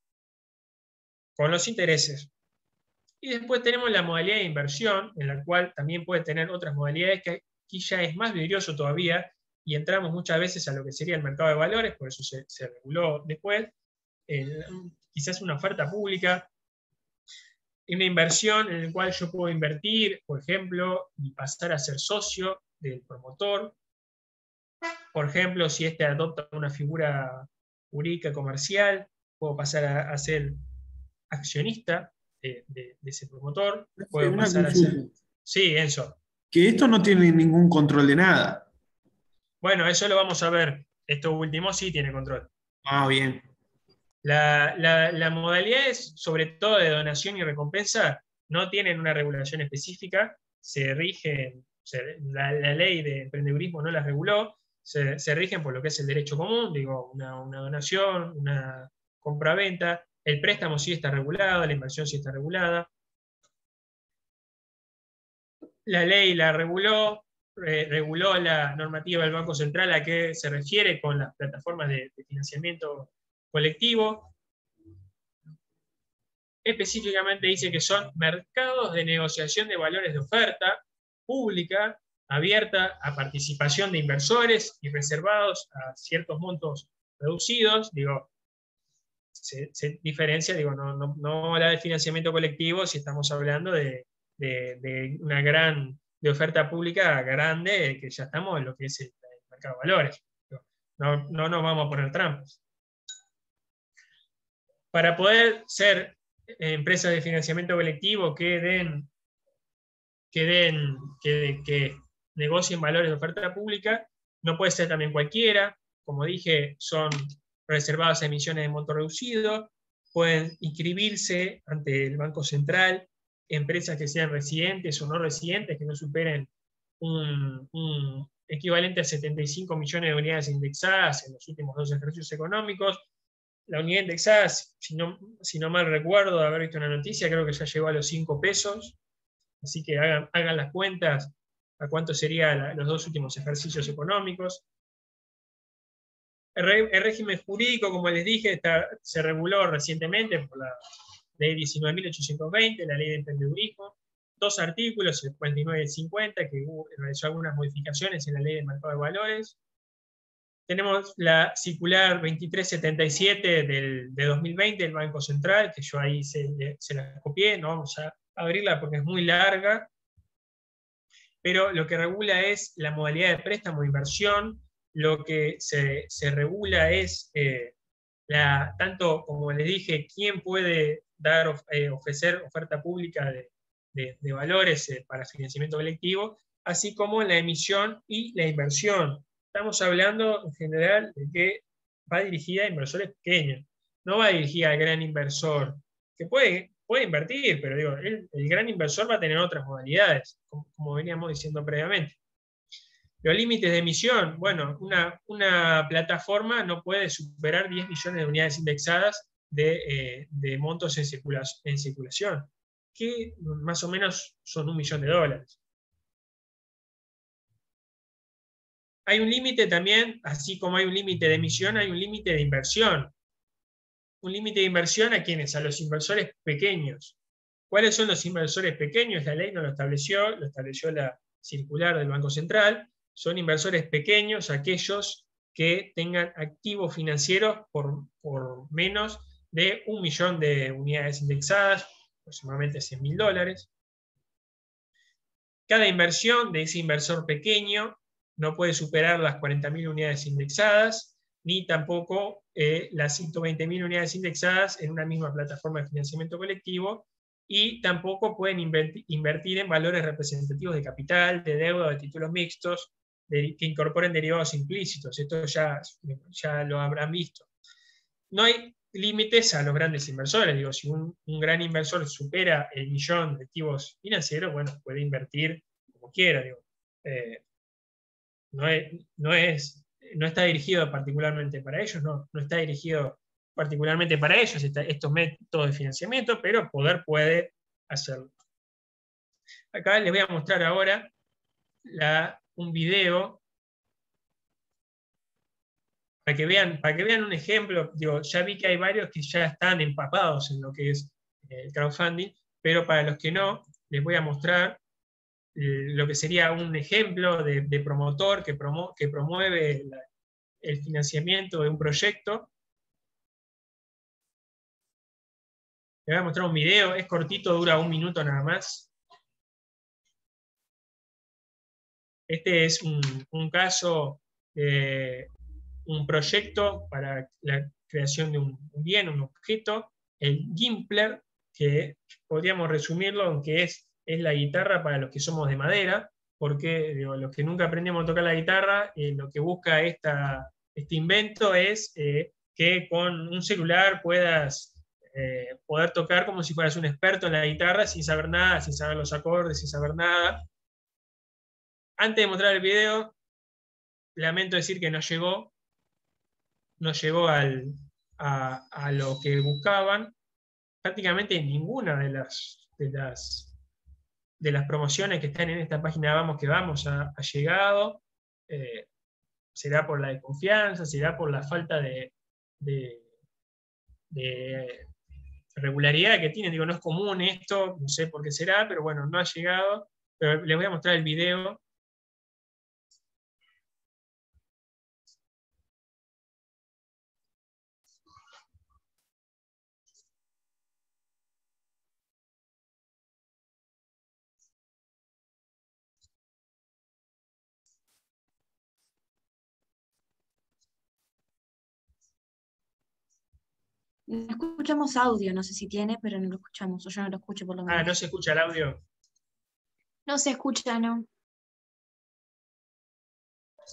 con los intereses. Y después tenemos la modalidad de inversión, en la cual también puede tener otras modalidades, que aquí ya es más vidrioso todavía, y entramos muchas veces a lo que sería el mercado de valores, por eso se reguló después, quizás una oferta pública, una inversión en la cual yo puedo invertir, por ejemplo, y pasar a ser socio del promotor. Por ejemplo, si este adopta una figura jurídica comercial, puedo pasar a ser accionista de ese promotor. Puedo Una pasar a ser... consulta. Sí, Enzo. Que esto no tiene ningún control de nada. Bueno, eso lo vamos a ver. Esto último sí tiene control. Ah, bien. La modalidad es, sobre todo de donación y recompensa, no tienen una regulación específica, se rigen, la ley de emprendedurismo no las reguló, se rigen por lo que es el derecho común, digo, una donación, una compra-venta, el préstamo sí está regulado, la inversión sí está regulada. La ley la reguló la normativa del Banco Central a qué se refiere con las plataformas de financiamiento colectivo. Específicamente dice que son mercados de negociación de valores de oferta pública, abierta a participación de inversores y reservados a ciertos montos reducidos. Digo, se diferencia, digo, no la de financiamiento colectivo si estamos hablando de una de oferta pública grande, que ya estamos en lo que es el mercado de valores. No nos vamos a poner trampas. Para poder ser empresas de financiamiento colectivo que negocien valores de oferta pública, no puede ser también cualquiera. Como dije, son reservadas a emisiones de monto reducido, pueden inscribirse ante el Banco Central empresas que sean residentes o no residentes, que no superen un equivalente a 75 millones de unidades indexadas en los últimos 2 ejercicios económicos. La unidad indexada, si no mal recuerdo de haber visto una noticia, creo que ya llegó a los 5 pesos, así que hagan las cuentas a cuánto serían los 2 últimos ejercicios económicos. El régimen jurídico, como les dije, se reguló recientemente por la ley 19.820, la ley de emprendedurismo, 2 artículos, el 49 y el 50, que realizó algunas modificaciones en la ley del mercado de valores. Tenemos la circular 2377 de 2020 del Banco Central, que yo ahí se la copié, no vamos a abrirla porque es muy larga, pero lo que regula es la modalidad de préstamo de inversión, lo que se regula es, tanto como les dije, quién puede ofrecer oferta pública de valores para financiamiento colectivo, así como la emisión y la inversión. Estamos hablando en general de que va dirigida a inversores pequeños, no va dirigida al gran inversor, que puede invertir, pero digo, el gran inversor va a tener otras modalidades, como veníamos diciendo previamente. Los límites de emisión, bueno, una plataforma no puede superar 10 millones de unidades indexadas de montos en circulación, que más o menos son $1 millón. Hay un límite también, así como hay un límite de emisión, hay un límite de inversión. Un límite de inversión ¿a quiénes? A los inversores pequeños. ¿Cuáles son los inversores pequeños? La ley no lo estableció la circular del Banco Central. Son inversores pequeños aquellos que tengan activos financieros por menos de 1 millón de unidades indexadas, aproximadamente $100.000. Cada inversión de ese inversor pequeño no puede superar las 40.000 unidades indexadas, ni tampoco las 120.000 unidades indexadas en una misma plataforma de financiamiento colectivo, y tampoco pueden invertir en valores representativos de capital, de deuda, de títulos mixtos, que incorporen derivados implícitos. Esto ya lo habrán visto. No hay límites a los grandes inversores. Digo, si un gran inversor supera el 1 millón de activos financieros, bueno, puede invertir como quiera. Digo. No es no está dirigido particularmente para ellos, no está dirigido particularmente para ellos estos métodos de financiamiento, pero Poder puede hacerlo. Acá les voy a mostrar ahora un video para que vean un ejemplo. Digo, ya vi que hay varios que ya están empapados en lo que es el crowdfunding, pero para los que no, les voy a mostrar lo que sería un ejemplo de promotor que promueve el financiamiento de un proyecto. Les voy a mostrar un video, es cortito, dura 1 minuto nada más. Este es un caso de un proyecto para la creación de un bien, un objeto, el Gimpler, que podríamos resumirlo en que es la guitarra para los que somos de madera, porque digo, los que nunca aprendemos a tocar la guitarra, lo que busca este invento es que con un celular puedas poder tocar como si fueras un experto en la guitarra sin saber nada, sin saber los acordes, sin saber nada. Antes de mostrar el video, lamento decir que no llegó a lo que buscaban. Prácticamente ninguna de las promociones que están en esta página Vamos que Vamos ha llegado. Será por la desconfianza, será por la falta de regularidad que tienen. Digo, no es común esto, no sé por qué será, pero bueno, no ha llegado. Pero les voy a mostrar el video. No escuchamos audio, no sé si tiene, pero no lo escuchamos, o yo no lo escucho por lo menos. Ah, ¿no se escucha el audio? No se escucha, no.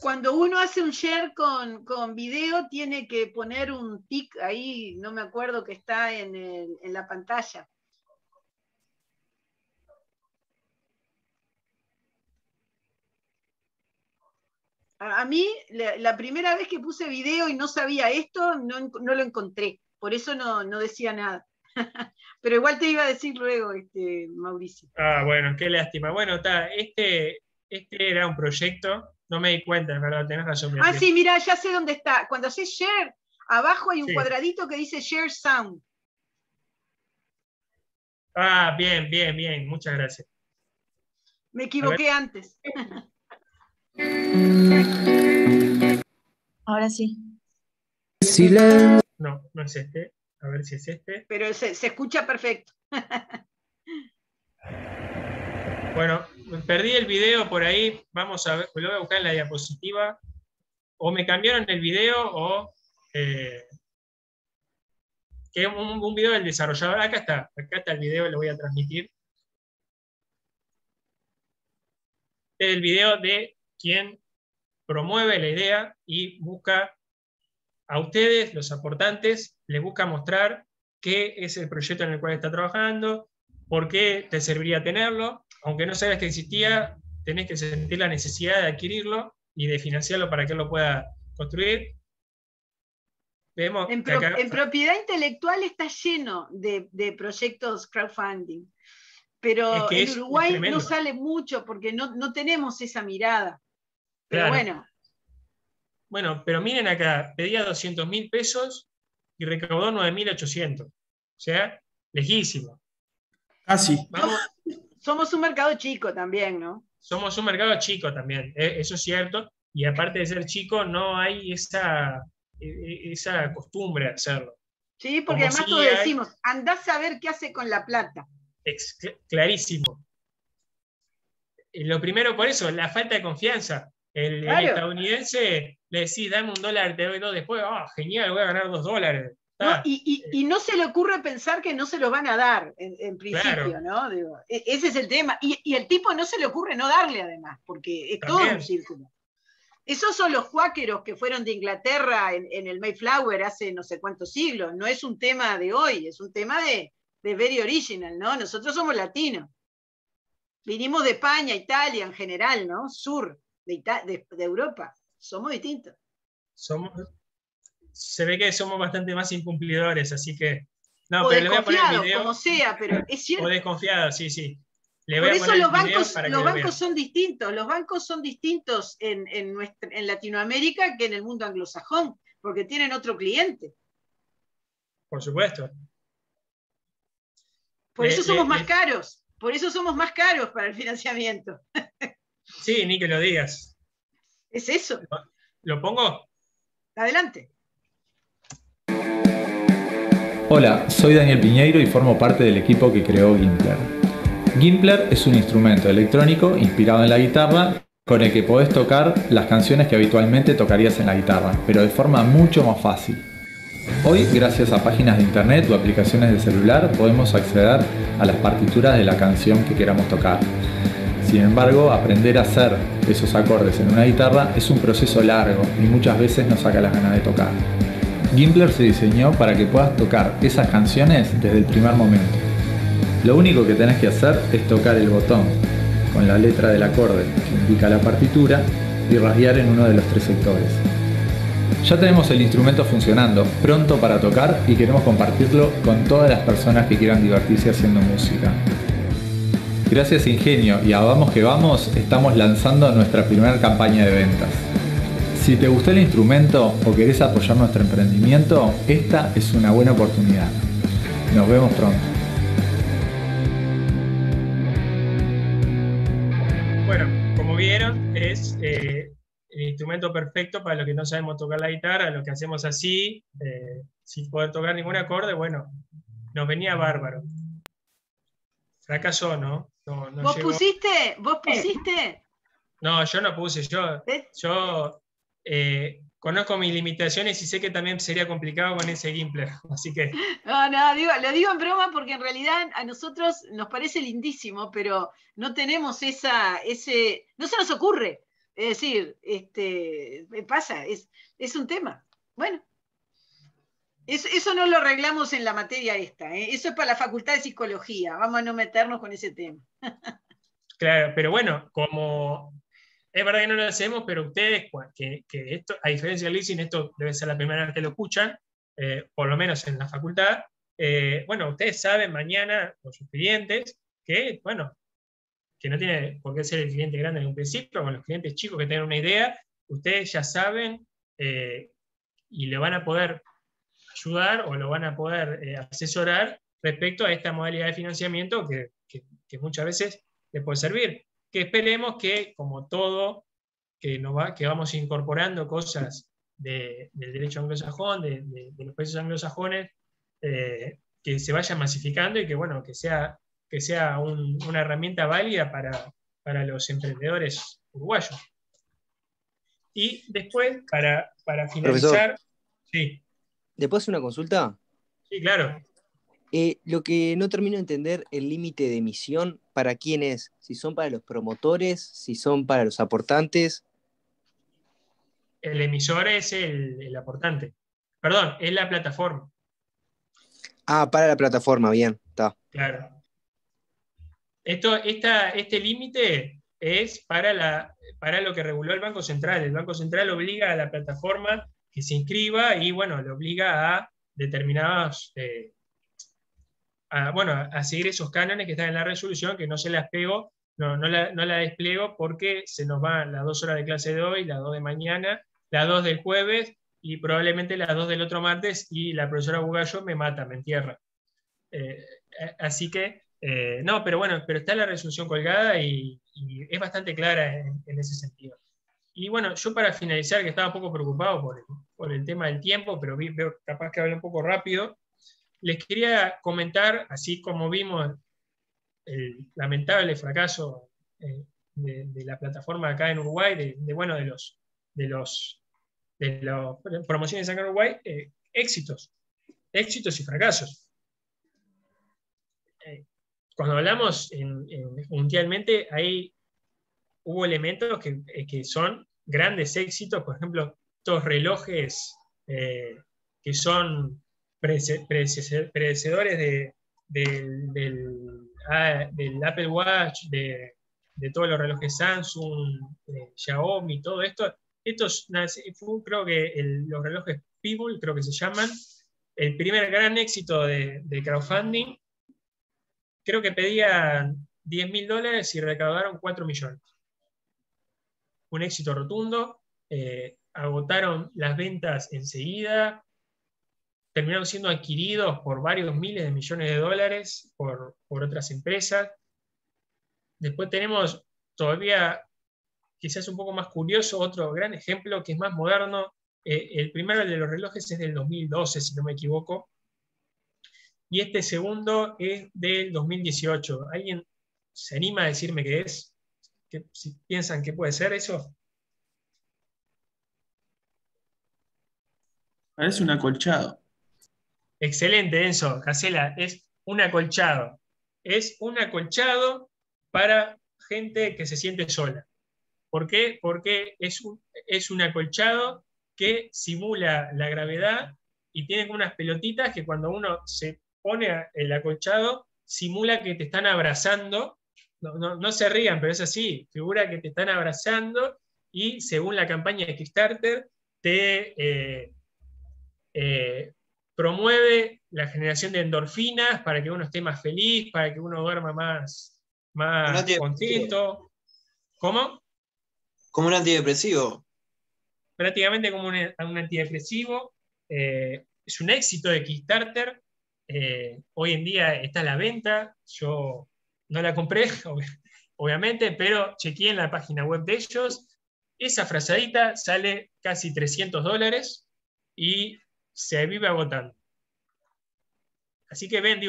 Cuando uno hace un share con video, tiene que poner un tic ahí, no me acuerdo, que está en la pantalla. A mí, la primera vez que puse video y no sabía esto, no lo encontré. Por eso no decía nada. Pero igual te iba a decir luego, Mauricio. Ah, bueno, qué lástima. Bueno, este era un proyecto, no me di cuenta, es verdad, tenés razón. Ah, sí, mira, ya sé dónde está. Cuando haces share, abajo hay un Sí. cuadradito que dice share sound. Ah, bien, muchas gracias. Me equivoqué antes. Ahora sí. No, no es este. A ver si es este. Pero se escucha perfecto. Bueno, perdí el video por ahí. Vamos a ver, lo voy a buscar en la diapositiva. O me cambiaron el video o que es un video del desarrollador. Acá está el video, lo voy a transmitir. Es el video de quien promueve la idea y busca a ustedes, los aportantes, les busca mostrar qué es el proyecto en el cual está trabajando, por qué te serviría tenerlo. Aunque no sabes que existía, tenés que sentir la necesidad de adquirirlo y de financiarlo para que él lo pueda construir. Vemos En propiedad intelectual está lleno de proyectos crowdfunding, pero en Uruguay no sale mucho porque no tenemos esa mirada. Pero claro. Bueno, pero miren acá, pedía 200.000 pesos y recaudó 9.800. O sea, lejísimo. Casi. Somos un mercado chico también, ¿no? Somos un mercado chico también, eso es cierto. Y aparte de ser chico, no hay esa costumbre de hacerlo. Sí, porque además todos decimos, andás a ver qué hace con la plata. Clarísimo. Lo primero por eso, la falta de confianza. El estadounidense le decís, dame $1, te doy 2, después, genial, voy a ganar $2. No, y no se le ocurre pensar que no se los van a dar, en principio, claro. ¿No? Digo, ese es el tema. Y el tipo no se le ocurre no darle, además, porque es todo un círculo. Esos son los cuáqueros que fueron de Inglaterra en el Mayflower hace no sé cuántos siglos. No es un tema de hoy, es un tema de very original, ¿no? Nosotros somos latinos. Vinimos de España, Italia en general, ¿no? Sur de Europa. Somos distintos. se ve que somos bastante más incumplidores, así que... No, O pero le voy a poner el desconfiados, video. como sea, pero es O cierto. desconfiados, sí, sí. Le voy Por a eso poner los el video bancos, para que los lo bancos vean. son distintos. Los bancos son distintos en Latinoamérica que en el mundo anglosajón, porque tienen otro cliente. Por supuesto. Por eso somos más caros. Por eso somos más caros para el financiamiento. Sí, ni que lo digas. Es eso. ¿Lo pongo? Adelante. Hola, soy Daniel Piñeiro y formo parte del equipo que creó Gimpler. Gimpler es un instrumento electrónico inspirado en la guitarra con el que podés tocar las canciones que habitualmente tocarías en la guitarra, pero de forma mucho más fácil. Hoy, gracias a páginas de internet o aplicaciones de celular, podemos acceder a las partituras de la canción que queramos tocar. Sin embargo, aprender a hacer esos acordes en una guitarra es un proceso largo y muchas veces nos saca las ganas de tocar. Gimpler se diseñó para que puedas tocar esas canciones desde el primer momento. Lo único que tenés que hacer es tocar el botón con la letra del acorde que indica la partitura y rasguear en uno de los 3 sectores. Ya tenemos el instrumento funcionando, pronto para tocar, y queremos compartirlo con todas las personas que quieran divertirse haciendo música. Gracias a Ingenio y a Vamos que Vamos, estamos lanzando nuestra primera campaña de ventas. Si te gustó el instrumento o querés apoyar nuestro emprendimiento, esta es una buena oportunidad. Nos vemos pronto. Bueno, como vieron, es el instrumento perfecto para los que no sabemos tocar la guitarra, los que hacemos así, sin poder tocar ningún acorde, bueno, nos venía bárbaro. Fracasó, ¿no? No ¿Vos llegó. pusiste? ¿Vos pusiste? No, yo no puse, yo conozco mis limitaciones y sé que también sería complicado con ese Gimpler, así que... No, lo digo en broma porque en realidad a nosotros nos parece lindísimo, pero no tenemos no se nos ocurre. Es decir, pasa, es un tema. Bueno, eso no lo arreglamos en la materia esta, ¿eh? Eso es para la Facultad de Psicología, vamos a no meternos con ese tema. Claro, pero bueno, como... Es verdad que no lo hacemos, pero ustedes, que esto, a diferencia de Lizzy, esto debe ser la primera vez que lo escuchan, por lo menos en la facultad, bueno, ustedes saben mañana con sus clientes que, bueno, que no tiene por qué ser el cliente grande en un principio, con los clientes chicos que tengan una idea, ustedes ya saben y le van a poder ayudar o lo van a poder asesorar respecto a esta modalidad de financiamiento que muchas veces les puede servir. Que esperemos que, como todo, que vamos incorporando cosas del derecho anglosajón, de los países anglosajones, que se vayan masificando y que, bueno, que sea una herramienta válida para los emprendedores uruguayos. Y después, para finalizar... Profesor, Sí, ¿le puedo hacer una consulta? sí, claro. Lo que no termino de entender, el límite de emisión, ¿para quién es? Si son para los promotores, si son para los aportantes. El emisor es el aportante. Perdón, es la plataforma. Ah, para la plataforma, bien, está. Claro. Este límite es para lo que reguló el Banco Central. El Banco Central obliga a la plataforma que se inscriba y, bueno, le obliga a determinados... a seguir esos cánones que están en la resolución, que no se las pego, no la despliego porque se nos van las 2 horas de clase de hoy, las 2 de mañana, las 2 del jueves y probablemente las 2 del otro martes, y la profesora Bugallo me mata, me entierra. Así que, no, pero bueno, pero está la resolución colgada y es bastante clara en ese sentido. Y bueno, yo para finalizar, que estaba un poco preocupado por el tema del tiempo, pero veo capaz que hablé un poco rápido, les quería comentar, así como vimos el lamentable fracaso de la plataforma acá en Uruguay, de las promociones acá en Uruguay, éxitos y fracasos. Cuando hablamos mundialmente, hubo elementos que son grandes éxitos, por ejemplo, estos relojes que son predecesores del Apple Watch, de todos los relojes Samsung, Xiaomi, todo esto creo que los relojes People, creo que se llaman, el primer gran éxito de crowdfunding. Creo que pedían $10.000 y recaudaron 4 millones. Un éxito rotundo. Agotaron las ventas enseguida. Terminaron siendo adquiridos por varios miles de millones de dólares por otras empresas. Después tenemos todavía, quizás un poco más curioso, otro gran ejemplo que es más moderno. El primero, el de los relojes, es del 2012, si no me equivoco. Y este segundo es del 2018. ¿Alguien se anima a decirme qué es? Si piensan que puede ser eso. Parece un acolchado. Excelente, Enzo. Casela, es un acolchado. Es un acolchado para gente que se siente sola. ¿Por qué? Porque es un acolchado que simula la gravedad y tiene como unas pelotitas que cuando uno se pone el acolchado, simula que te están abrazando. No se rían, pero es así. Figura que te están abrazando y según la campaña de Kickstarter, te promueve la generación de endorfinas para que uno esté más feliz, para que uno duerma más contento. ¿Cómo? Como un antidepresivo. Prácticamente como un antidepresivo. Es un éxito de Kickstarter. Hoy en día está a la venta. Yo no la compré, obviamente, pero chequeé en la página web de ellos. Esa frazadita sale casi $300 y se vive agotando. Así que ven,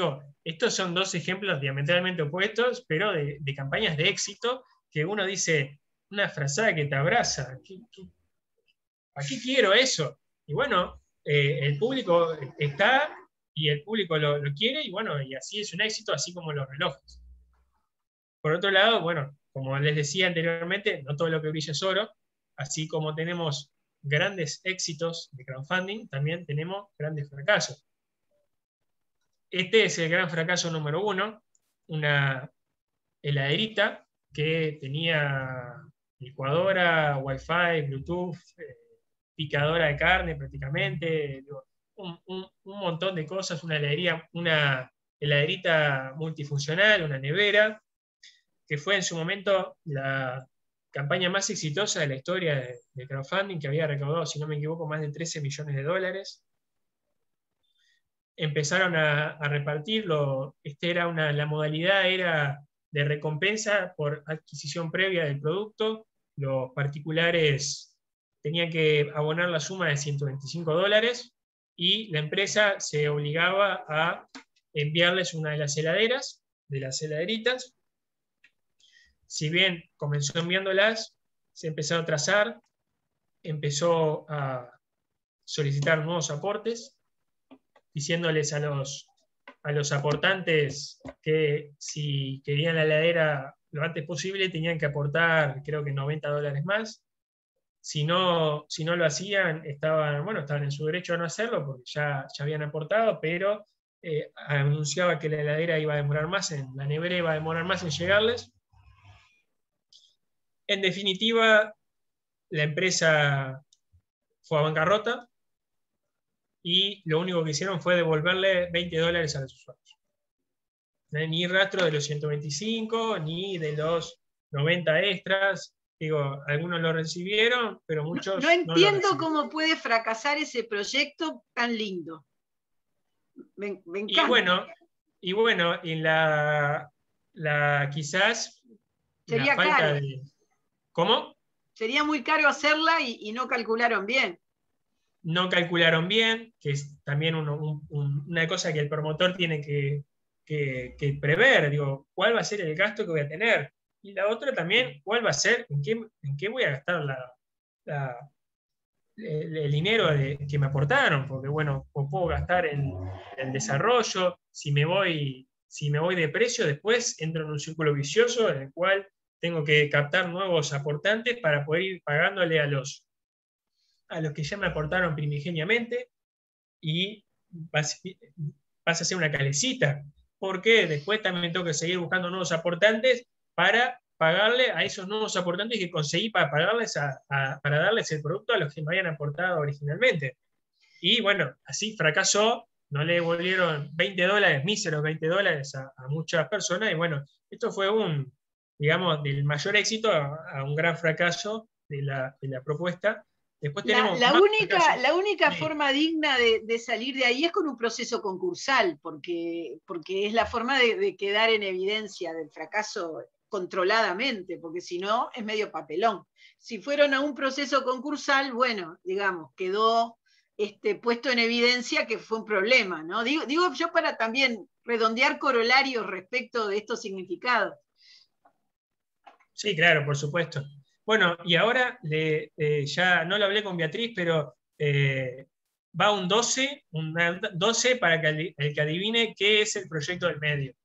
estos son dos ejemplos diametralmente opuestos, pero de campañas de éxito, que uno dice, una frazada que te abraza, ¿para qué quiero eso? Y bueno, el público está, y el público lo quiere, y bueno, y así es un éxito, así como los relojes. Por otro lado, bueno, como les decía anteriormente, no todo lo que brilla es oro, así como tenemos grandes éxitos de crowdfunding, también tenemos grandes fracasos. Este es el gran fracaso número 1, una heladerita que tenía licuadora, Wi-Fi, Bluetooth, picadora de carne prácticamente, un montón de cosas, una heladerita multifuncional, una nevera, que fue en su momento la campaña más exitosa de la historia de crowdfunding, que había recaudado, si no me equivoco, más de $13 millones. Empezaron a repartirlo. La modalidad era de recompensa por adquisición previa del producto. Los particulares tenían que abonar la suma de $125 y la empresa se obligaba a enviarles una de las heladeritas. Si bien comenzó enviándolas, se empezó a trazar, empezó a solicitar nuevos aportes, diciéndoles a los aportantes que si querían la heladera lo antes posible tenían que aportar, creo que $90 más. Si no lo hacían, estaban en su derecho a no hacerlo porque ya habían aportado, pero anunciaba que la heladera iba a demorar más, la nevera iba a demorar más en llegarles. En definitiva, la empresa fue a bancarrota y lo único que hicieron fue devolverle $20 a los usuarios. Ni rastro de los 125, ni de los 90 extras. Algunos lo recibieron, pero muchos no entiendo lo cómo puede fracasar ese proyecto tan lindo. Me encanta. Y bueno, en quizás sería la falta caro. ¿Cómo? Sería muy caro hacerla y no calcularon bien. No calcularon bien, que es también una cosa que el promotor tiene que prever. ¿Cuál va a ser el gasto que voy a tener? Y la otra también, ¿cuál va a ser? ¿En qué voy a gastar el dinero que me aportaron? Porque bueno, puedo gastar en el desarrollo. Si me voy de precio, después entro en un círculo vicioso en el cual tengo que captar nuevos aportantes para poder ir pagándole a los que ya me aportaron primigeniamente, y pasa a ser una calecita, porque después también tengo que seguir buscando nuevos aportantes para pagarle a esos nuevos aportantes que conseguí para pagarles para darles el producto a los que me habían aportado originalmente. Y bueno, así fracasó, no le devolvieron $20, míseros $20 a muchas personas, y bueno, esto fue digamos, del mayor éxito a un gran fracaso de la propuesta. Después tenemos la única sí. forma digna de salir de ahí es con un proceso concursal, porque es la forma de quedar en evidencia del fracaso controladamente, porque si no es medio papelón. Si fueron a un proceso concursal, bueno, digamos, quedó puesto en evidencia que fue un problema, ¿no? Digo yo para también redondear corolarios respecto de estos significados. Sí, claro, por supuesto. Bueno, y ahora ya no lo hablé con Beatriz, pero va un 12 para que el que adivine qué es el proyecto del medio.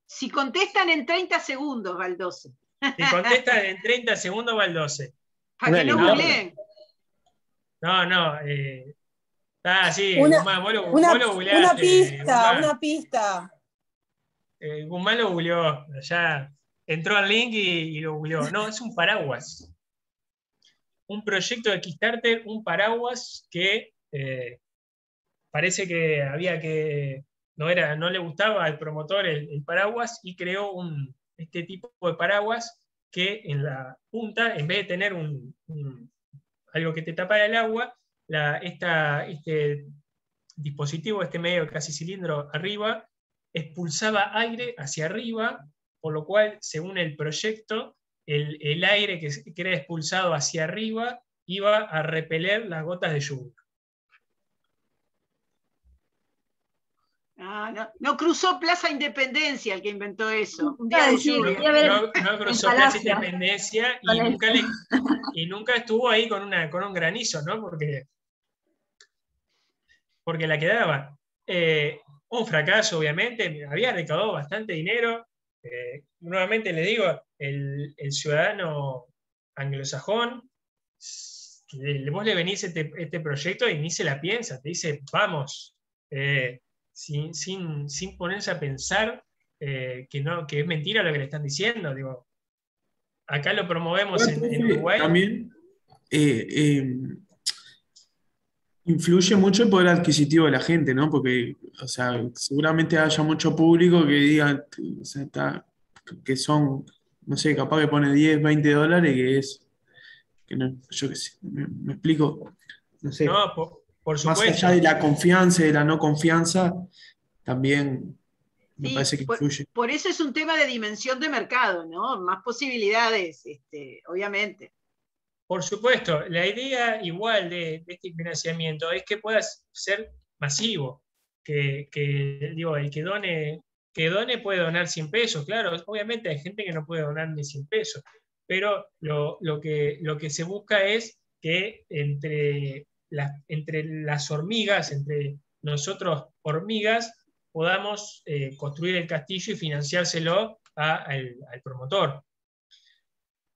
Si contestan en 30 segundos, va el 12. Si contestan en 30 segundos, va el 12. Para que no googleen. No. Sí, una pista, una pista. Guzmán lo googleó, ya entró al link y lo googleó. No, es un paraguas. Un proyecto de Kickstarter, un paraguas que parece que no le gustaba al promotor el paraguas, y creó este tipo de paraguas que en la punta, en vez de tener algo que te tapara el agua, este dispositivo, este medio casi cilindro arriba, expulsaba aire hacia arriba, por lo cual, según el proyecto, el aire que era expulsado hacia arriba iba a repeler las gotas de lluvia. No cruzó Plaza Independencia el que inventó eso. Un día de lluvia. No cruzó Plaza Independencia y nunca estuvo ahí con un granizo, ¿no? Porque la quedaba. Un fracaso, obviamente, había recaudado bastante dinero. Nuevamente les digo, el ciudadano anglosajón, vos le venís este proyecto y ni se la piensa, te dice, vamos, sin ponerse a pensar que es mentira lo que le están diciendo. Digo, acá lo promovemos en Uruguay. También influye mucho el poder adquisitivo de la gente, ¿no? Porque, o sea, seguramente haya mucho público que diga, o sea, que son, no sé, capaz que pone $10, $20, que no, yo qué sé, me explico, no sé. No, por supuesto. Más allá de la confianza y de la no confianza, también me parece que influye. Por eso es un tema de dimensión de mercado, ¿no? Más posibilidades, obviamente. Por supuesto, la idea igual de este financiamiento es que pueda ser masivo, que el que done puede donar 100 pesos, claro, obviamente hay gente que no puede donar ni 100 pesos, pero lo que se busca es que entre las hormigas, entre nosotros hormigas, podamos construir el castillo y financiárselo al promotor.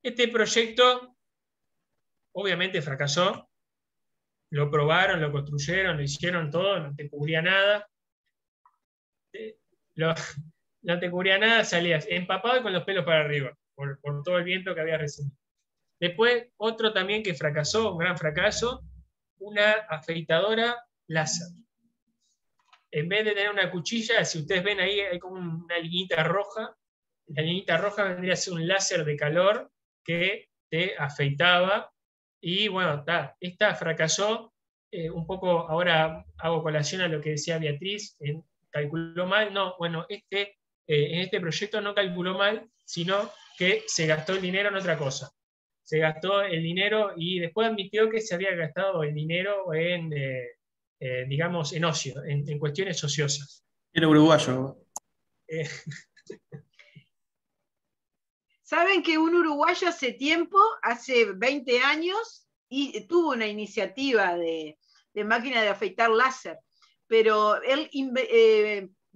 Este proyecto obviamente fracasó, lo probaron, lo construyeron, lo hicieron todo, no te cubría nada. No te cubría nada, salías empapado y con los pelos para arriba, por todo el viento que había recibido. Después, otro también que fracasó, un gran fracaso, una afeitadora láser. En vez de tener una cuchilla, si ustedes ven ahí, hay como una liñita roja. La liñita roja vendría a ser un láser de calor que te afeitaba. Y bueno, esta fracasó un poco. Ahora hago colación a lo que decía Beatriz, calculó mal. No, bueno, en este proyecto no calculó mal, sino que se gastó el dinero en otra cosa. Se gastó el dinero y después admitió que se había gastado el dinero digamos, en ocio, en cuestiones ociosas. Era uruguayo. Saben que un uruguayo hace 20 años, y tuvo una iniciativa de máquina de afeitar láser, pero él,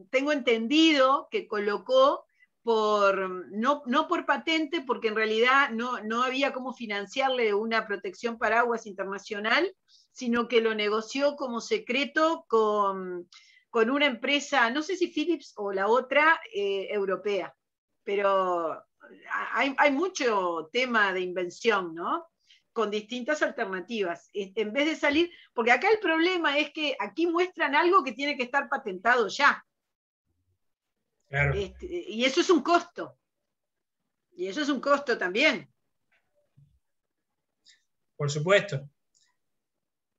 tengo entendido que colocó no por patente, porque en realidad no había cómo financiarle una protección paraguas internacional, sino que lo negoció como secreto con una empresa, no sé si Philips o la otra, europea. Pero hay mucho tema de invención, ¿no? Con distintas alternativas. En vez de salir, porque acá el problema es que aquí muestran algo que tiene que estar patentado ya. Claro. Y eso es un costo. Y eso es un costo también. Por supuesto.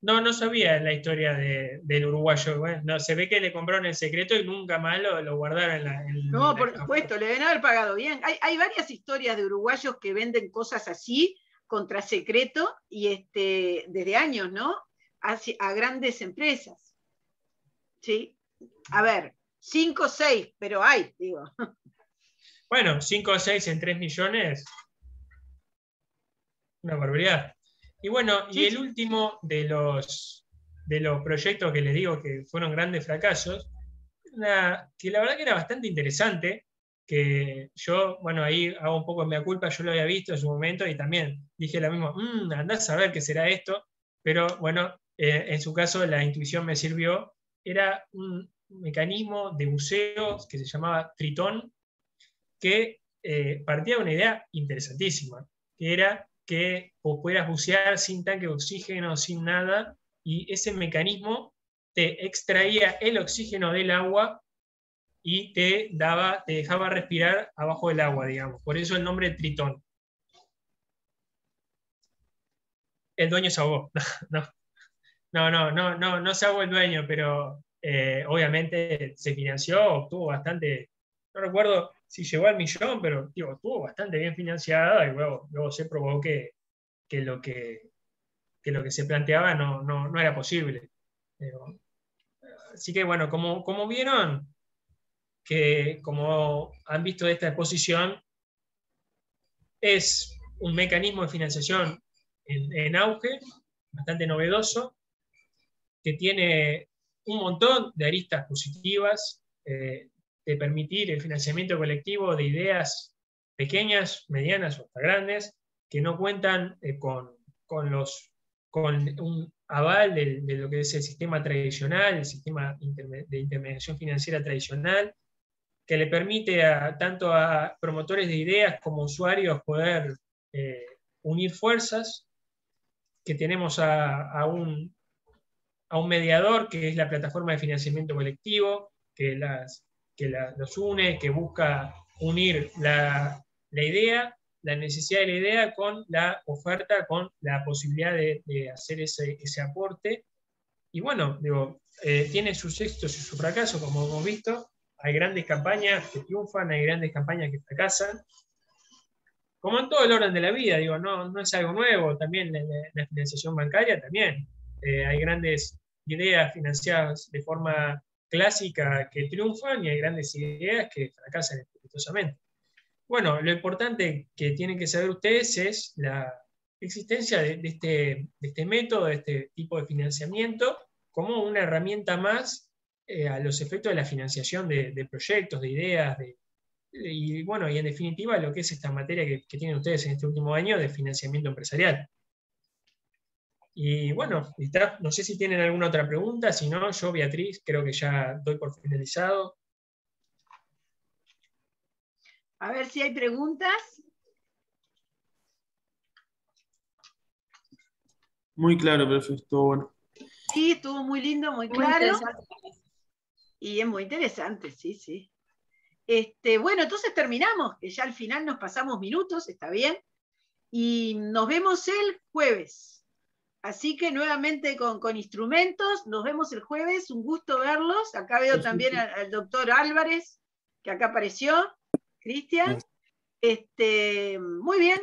No sabía la historia del uruguayo. Bueno, no, se ve que le compraron en secreto y nunca más lo guardaron No, por supuesto, le deben haber pagado bien. Hay varias historias de uruguayos que venden cosas así, contra secreto, y desde años, ¿no? A grandes empresas. ¿Sí? A ver, 5 o 6, pero hay, digo. Bueno, 5 o 6 en 3 millones. Una barbaridad. Y bueno, y el último de los proyectos que les digo que fueron grandes fracasos, que la verdad que era bastante interesante, que yo, bueno, ahí hago un poco de mea culpa, yo lo había visto en su momento y también dije lo mismo, andás a ver qué será esto, pero bueno, en su caso la intuición me sirvió. Era un mecanismo de buceo que se llamaba Tritón, que partía de una idea interesantísima, que era que vos pudieras bucear sin tanque de oxígeno, sin nada, y ese mecanismo te extraía el oxígeno del agua y te dejaba respirar abajo del agua, digamos. Por eso el nombre Tritón. El dueño se ahogó. No se ahogó el dueño, pero obviamente se financió, obtuvo bastante, no recuerdo si llegó al 1.000.000, pero digo, estuvo bastante bien financiada y luego se probó que lo que se planteaba no era posible. Así que bueno, como vieron, que como han visto de esta exposición, es un mecanismo de financiación en auge, bastante novedoso, que tiene un montón de aristas positivas, de permitir el financiamiento colectivo de ideas pequeñas, medianas o hasta grandes, que no cuentan con un aval de lo que es el sistema tradicional, el sistema de intermediación financiera tradicional, que le permite tanto a promotores de ideas como usuarios poder unir fuerzas, que tenemos a un mediador, que es la plataforma de financiamiento colectivo, que los une, que busca unir la idea, la necesidad de la idea con la oferta, con la posibilidad de hacer ese aporte. Y bueno, tiene sus éxitos y sus fracasos, como hemos visto. Hay grandes campañas que triunfan, hay grandes campañas que fracasan. Como en todo el orden de la vida, no es algo nuevo. También la financiación bancaria, también. Hay grandes ideas financiadas de forma clásica que triunfan y hay grandes ideas que fracasan estrepitosamente. Bueno, lo importante que tienen que saber ustedes es la existencia de este método, de este tipo de financiamiento, como una herramienta más a los efectos de la financiación de proyectos, de ideas, y bueno, y en definitiva lo que es esta materia que tienen ustedes en este último año de financiamiento empresarial. Y bueno, no sé si tienen alguna otra pregunta, si no, yo, Beatriz, creo que ya doy por finalizado. A ver si hay preguntas. Muy claro, perfecto, bueno. Sí, estuvo muy lindo, muy claro. Y es muy interesante, sí. Bueno, entonces terminamos, que ya al final nos pasamos minutos, está bien. Y nos vemos el jueves. Así que nuevamente con instrumentos, nos vemos el jueves, un gusto verlos. Acá veo también al doctor Álvarez, que acá apareció, Cristian. Muy bien,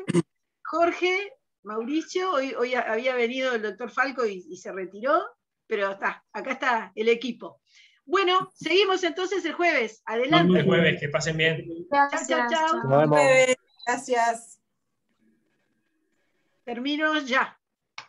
Jorge, Mauricio, hoy había venido el doctor Falco y se retiró, pero acá está el equipo. Bueno, seguimos entonces el jueves. Adelante. El jueves, que pasen bien. Chao. Gracias. Termino ya.